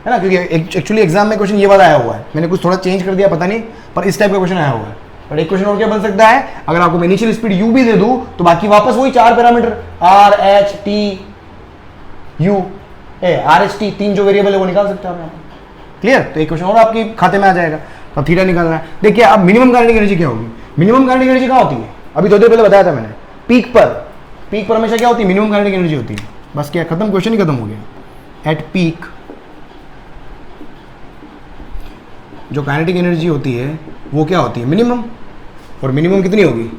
है ना, क्योंकि एक्चुअली एग्जाम में क्वेश्चन ये वाला आया हुआ है, मैंने कुछ थोड़ा चेंज कर दिया पता नहीं, पर इस टाइप का क्वेश्चन आया हुआ है। बट एक क्वेश्चन और क्या बन सकता है, अगर आपको इनिशियल स्पीड यू भी दे दूं तो बाकी वापस वही 4 parameter R H T U R H T 3 जो वेरिएबल है वो निकाल सकते हो आप। क्लियर? तो एक क्वेश्चन और आपके खाते में आ जाएगा। तो थीटा निकालना है। देखिए अब मिनिमम काइनेटिक एनर्जी क्या होगी, मिनिमम काइनेटिक एनर्जी कहाँ होती है, अभी थोड़ी देर पहले बताया था मैंने, पीक पर हमेशा क्या होती है, मिनिमम काइनेटिक एनर्जी होती है। बस क्या खत्म, क्वेश्चन ही खत्म हो गया। एट पीक जो काइनेटिक एनर्जी होती है वो क्या होती है, मिनिमम, और मिनिमम कितनी होगी,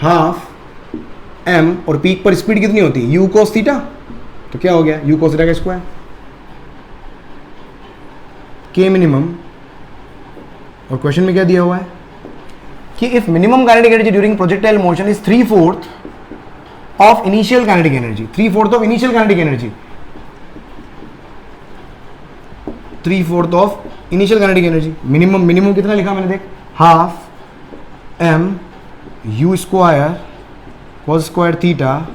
हाफ एम, और पीक पर स्पीड कितनी होती है, यू कोस थीटा, तो क्या हो गया, यू कोस थीटा का स्क्वायर, के मिनिमम। और क्वेश्चन में क्या दिया हुआ है कि if minimum kinetic energy during projectile motion is 3/4 of initial kinetic energy, 3/4 of initial kinetic energy, 3/4 of initial kinetic energy. Minimum कितना लिखा मैंने, देख, half M you square cos square theta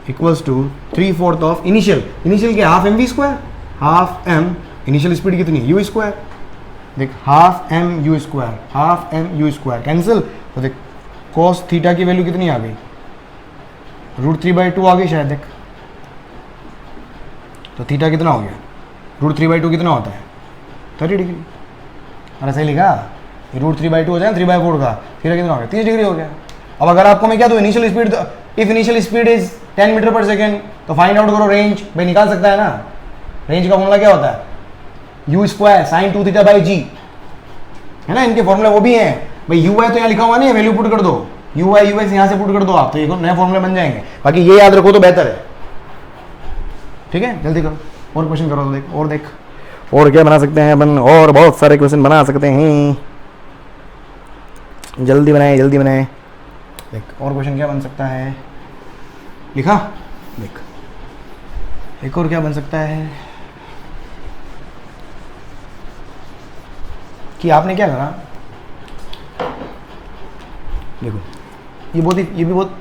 equals to 3/4 of initial के half M V square, half M initial speed कितनी, you square, देख half M you square cancel, तो देख cos theta की वैल्यू कितनी आ गई, √3/2 आ गई शायद, देख तो थीटा कितना हो गया, √3/2 कितना होता है, 30 डिग्री। अरे सही लिखा, ये √3/2 हो जाए 3/4 का, थीटा कितना हो गया, 30 डिग्री हो गया। अब अगर आपको मैं क्या दूँ, initial speed, if initial speed is 10 metre per second, तो फाइंड आउट करो रेंज, भाई निकाल सकता है ना, रेंज का फॉर्मूला क्या होता है, you square sine 2 theta by G, है ना, इनके फॉर्मूले वो भी हैं भाई, यू वाई तो यहाँ लिखा हुआ नहीं है, वैल्यू पुट कर दो, यू वाई यहाँ से पुट कर दो आप, तो ये नए फॉर्मूले बन जाएंगे, बाकी ये याद रखो तो बेहतर है। ठीक है, जल्दी करो, और क्वेश्चन करो, देख और क्या बना सकते हैं अपन, और बहुत सारे क्वेश्चन बना सकते हैं, जल्दी बनाए। देख और क्वेश्चन क्या बन सकता है, लिखा, देख एक और क्या बन सकता है कि आपने क्या करा, देखो ये भी बहुत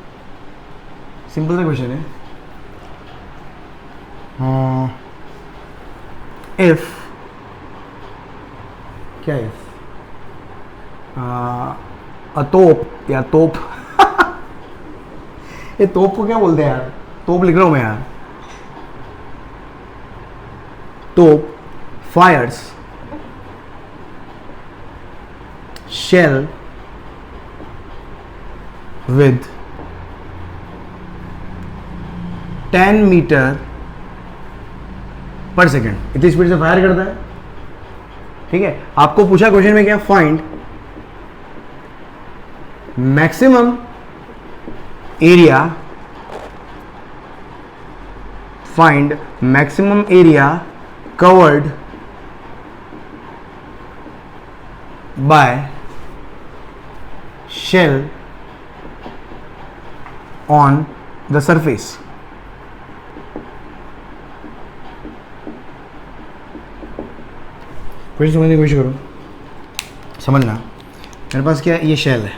सिंपल सा क्वेश्चन है। इफ क्या है, तोप या तोप ये तोप को क्या बोलते हैं यार, तोप लिख रहा हूं मैं यार, तोप Fyers shell with 10 metre per second, इतनी स्पीड से फायर करता है। ठीक है, आपको पूछा क्वेश्चन में क्या, find maximum area covered bye shell on the surface। Question समझने की कोशिश करो, समझना। मेरे पास क्या है, ये शेल है,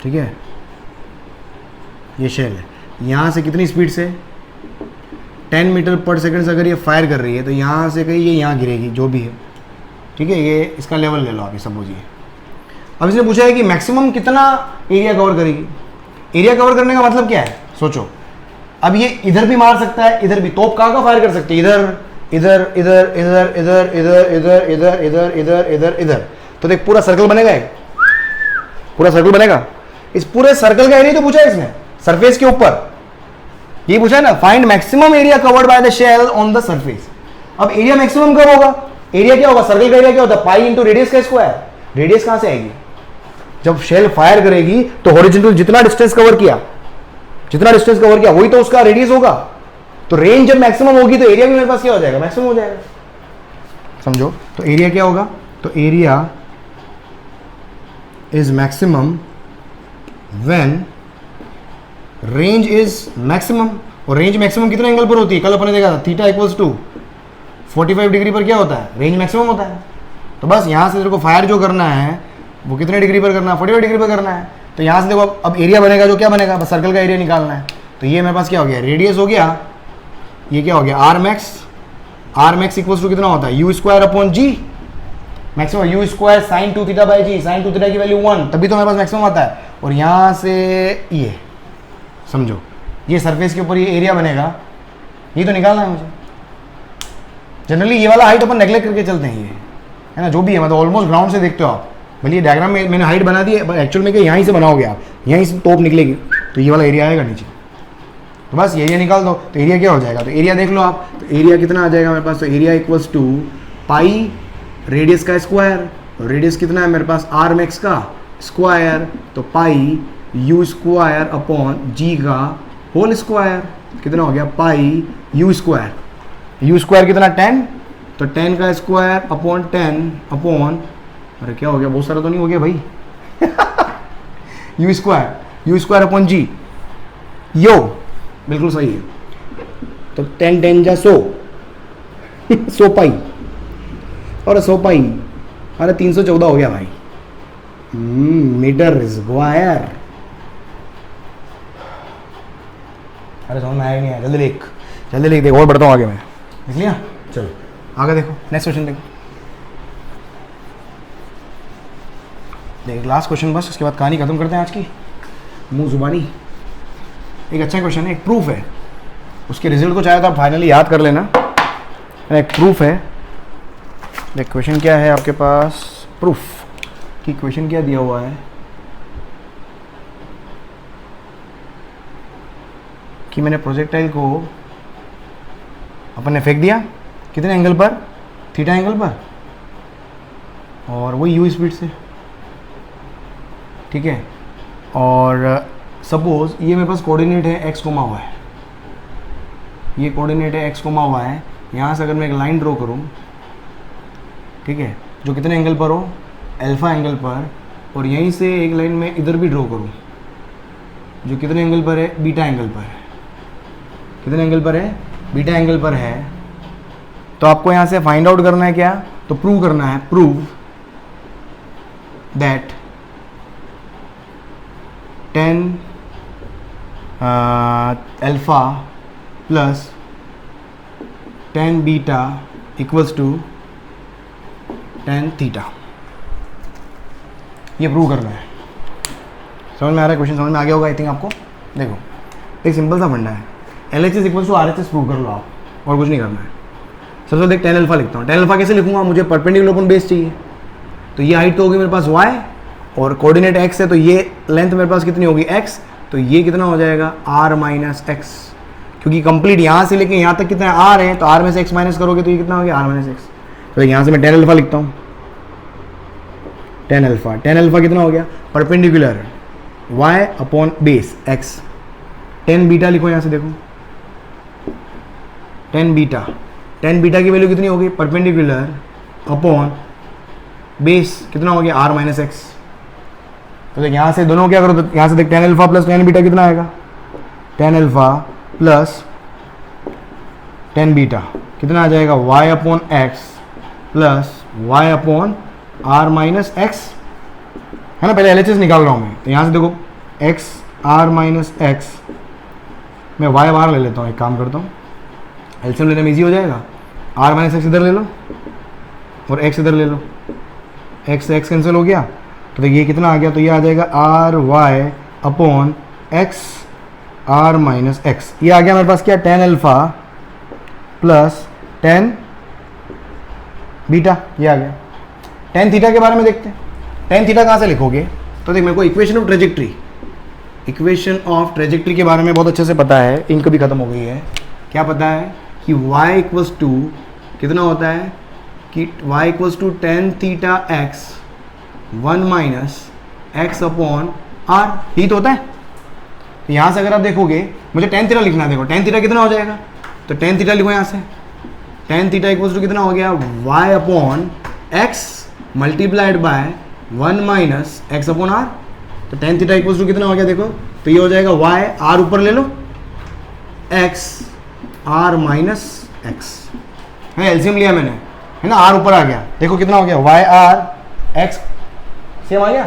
ठीक है, ये शेल है, यहाँ से कितनी स्पीड से, 10 मीटर पर सेकंड से अगर ये फायर कर रही है तो यहाँ से कहीं ये यहाँ गिरेगी, जो भी है, ठीक है, ये इसका लेवल ले लो आप, समझिए। अब इसने पूछा है कि मैक्सिमम कितना एरिया कवर करेगी। एरिया कवर करने का मतलब क्या है, सोचो। अब ये इधर भी मार सकता है, इधर भी, तोप कहाँ का फायर कर सकती है, इधर इधर इधर इधर इधर इधर इधर इधर इधर इधर इधर इधर, तो देख पूरा सर्कल बनेगा, पूरा सर्कल बनेगा। इस पूरे सर्कल का एरिया तो पूछा है इसने, सरफेस के ऊपर ये पूछा है ना, find maximum area covered by the shell on the surface. अब एरिया मैक्सिमम कब होगा, एरिया क्या होगा, सर्कल का एरिया क्या होता है, पाई इंटू रेडियस का स्क्वायर। रेडियस कहां से आएगी, जब शेल फायर करेगी तो हॉरिजॉन्टल जितना डिस्टेंस कवर किया वही तो उसका रेडियस होगा। तो रेंज जब मैक्सिमम होगी तो एरिया भी मेरे पास क्या हो जाएगा, मैक्सिमम हो जाएगा। समझो। तो एरिया क्या होगा, तो area is maximum when range is maximum. और रेंज मैक्सिमम कितने एंगल पर होती है, कल अपन ने देखा था थीटा इक्वल्स टू 45 डिग्री पर क्या होता है, रेंज मैक्सिमम होता है। तो बस यहाँ से तेरे को फायर जो करना है वो कितने डिग्री पर करना है, 45 डिग्री पर करना है। तो यहाँ से देखो अब एरिया बनेगा, जो क्या बनेगा, बस सर्कल का एरिया निकालना है। तो ये मेरे पास क्या हो गया, रेडियस हो गया, ये क्या हो गया r max. R max equals to कितना होता है, you square upon g maximum, u square sine 2 theta by g, sine 2 theta की वैल्यू 1, तभी तो मेरे पास मैक्सिमम आता है। और यहाँ से ये समझो, ये सरफेस के ऊपर ये एरिया बनेगा, ये तो निकालना है मुझे। जनरली ये वाला हाइट अपन नेग्लेक्ट करके चलते हैं, ये है ना, जो भी है मतलब ऑलमोस्ट ग्राउंड से देखते हो आप। भले ये डायग्राम में मैंने हाइट बना दी है, एक्चुअल में क्या यहीं से बनाओगे आप, यहीं से टॉप निकलेगी, तो ये वाला एरिया आएगा नीचे। तो बस ये निकाल दो, तो एरिया क्या हो जाएगा, तो एरिया देख लो आप, तो एरिया कितना आ जाएगा मेरे पास, तो area equals to pi radius का स्क्वायर, और रेडियस कितना है मेरे पास आर मैक्स का स्क्वायर, तो pi u square upon g का होल स्क्वायर, कितना हो गया pi u square. U square कितना 10, तो 10 का स्क्वायर अपॉन 10 अपॉन, अरे क्या हो गया, बहुत सारा तो नहीं हो गया भाई यू स्क्वायर अपॉन जी, यो बिल्कुल सही है। तो 10 10 जा 100 100 पाई, और 100 पाई, अरे 314 हो गया भाई मीटर स्क्वायर। अरे समझ में आया नहीं आया, जल्दी लिख, देखो और बढ़ता हूँ आगे मैं, देख लिया, चलो आगे देखो, नेक्स्ट क्वेश्चन देखो। देख लास्ट क्वेश्चन बस, उसके बाद कहानी खत्म करते हैं आज की, मुंह जुबानी। एक अच्छा क्वेश्चन है, एक प्रूफ है, उसके रिजल्ट को चाहे तो आप फाइनली याद कर लेना, एक प्रूफ है। देख क्वेश्चन क्या है आपके पास, प्रूफ कि क्वेश्चन क्या दिया हुआ है कि मैंने प्रोजेक्टाइल को अपन ने फेंक दिया कितने एंगल पर, थीटा एंगल पर, और वही यू स्पीड से, ठीक है। और सपोज ये मेरे पास कोऑर्डिनेट है x, y, ये कोऑर्डिनेट है x, y। यहाँ से अगर मैं एक लाइन ड्रॉ करूँ, ठीक है, जो कितने एंगल पर हो, अल्फा एंगल पर, और यहीं से एक लाइन में इधर भी ड्रॉ करूँ जो कितने एंगल पर है, बीटा एंगल पर। कितने एंगल पर है, बीटा एंगल पर है। तो आपको यहाँ से फाइंड आउट करना है क्या, तो प्रूव करना है, prove that tan alpha plus tan beta equals to tan theta. ये प्रूव करना है। समझ में आ रहा है क्वेश्चन, समझ में आ गया होगा आई थिंक आपको। देखो एक सिंपल सा फंडा है, LHS equals to RHS prove कर लो आप, और कुछ नहीं करना है। सबसे पहले tan अल्फा लिखता हूँ। tan अल्फा कैसे लिखूंगा, मुझे परपेंडिकुलर अपॉन बेस चाहिए, तो ये हाइट तो होगी मेरे पास y, और कोऑर्डिनेट x है, तो ये लेंथ मेरे पास कितनी होगी x, तो ये कितना हो जाएगा r माइनस एक्स, क्योंकि कंप्लीट यहाँ से लेके यहाँ तक कितना r है, तो r में से x माइनस करोगे तो ये कितना हो गया r माइनस एक्स। तो यहाँ से मैं tan अल्फा लिखता हूँ, tan अल्फा कितना हो गया, perpendicular y upon base x। tan beta लिखो यहाँ से, देखो tan बीटा की वैल्यू कितनी होगी, परपेंडिकुलर अपॉन बेस कितना हो गया r माइनस एक्स। तो देख यहाँ से दोनों क्या करो, तो यहाँ से देख tan alpha plus tan beta कितना आएगा, tan alpha plus tan beta कितना आ जाएगा, y upon x plus y upon r minus x, है ना। पहले LHS निकाल रहा हूँ मैं, तो यहाँ से देखो x r माइनस एक्स, मैं y बार ले लेता हूँ, एक काम करता हूँ, एलसीएम लेने में ईजी हो जाएगा। r माइनस एक्स इधर ले लो और x इधर ले लो, x से x कैंसिल हो गया, तो देखिए कितना आ गया, तो ये आ जाएगा r y upon x r minus x. ये आ गया मेरे पास क्या, tan alpha plus tan beta, ये आ गया। tan थीटा के बारे में देखते हैं, tan थीटा कहाँ से लिखोगे, तो देख मेरे को इक्वेशन ऑफ ट्रेजेक्ट्री के बारे में बहुत अच्छे से पता है, इंक भी खत्म हो गई है। क्या पता है कि y इक्वल्स टू कितना होता है, कि y equals to tan theta x 1 minus x upon R, ही तो होता है। तो यहाँ से अगर आप देखोगे, मुझे tan थीटा लिखना है, देखो tan थीटा कितना हो जाएगा, तो tan थीटा लिखो यहाँ से, tan थीटा इक्वल्स टू कितना हो गया, y upon x multiplied by 1 minus x upon r. तो tan थीटा इक्वल्स टू कितना हो गया देखो, तो ये हो जाएगा y, r ऊपर ले लो, x r माइनस एक्स है, एलसीएम लिया मैंने है ना, r ऊपर आ गया, देखो कितना हो गया y r x सेम आ गया,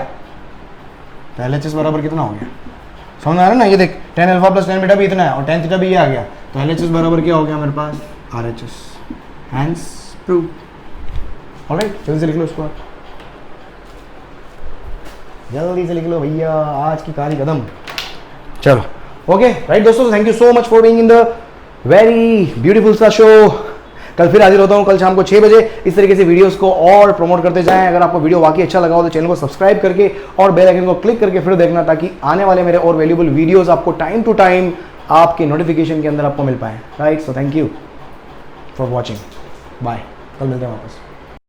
तो LHS बराबर कितना हो गया, समझ में आ रहा है ना। ये देख tan alpha plus tan beta भी इतना है और tan थीटा भी ये आ गया, तो LHS बराबर क्या हो गया मेरे पास, RHS, हैंस प्रूव। ऑलराइट, जल्दी से लिख लो इसको, आप जल्दी से लिख लो भैया, आज की कारी कदम। चलो ओके राइट दोस्तों, thank you so much for being in the very beautiful सा शो। कल फिर हाजिर होता हूँ, कल शाम को 6 बजे। इस तरीके से वीडियोस को और प्रमोट करते जाएं। अगर आपको वीडियो वाकई अच्छा लगा हो तो चैनल को सब्सक्राइब करके और बेल आइकन को क्लिक करके फिर देखना, ताकि आने वाले मेरे और वैल्यूबल वीडियोस आपको टाइम टू टाइम आपके नोटिफिकेशन के अंदर आपको मिल पाए। Right, so thank you for watching, bye, कल मिलते हैं वापस।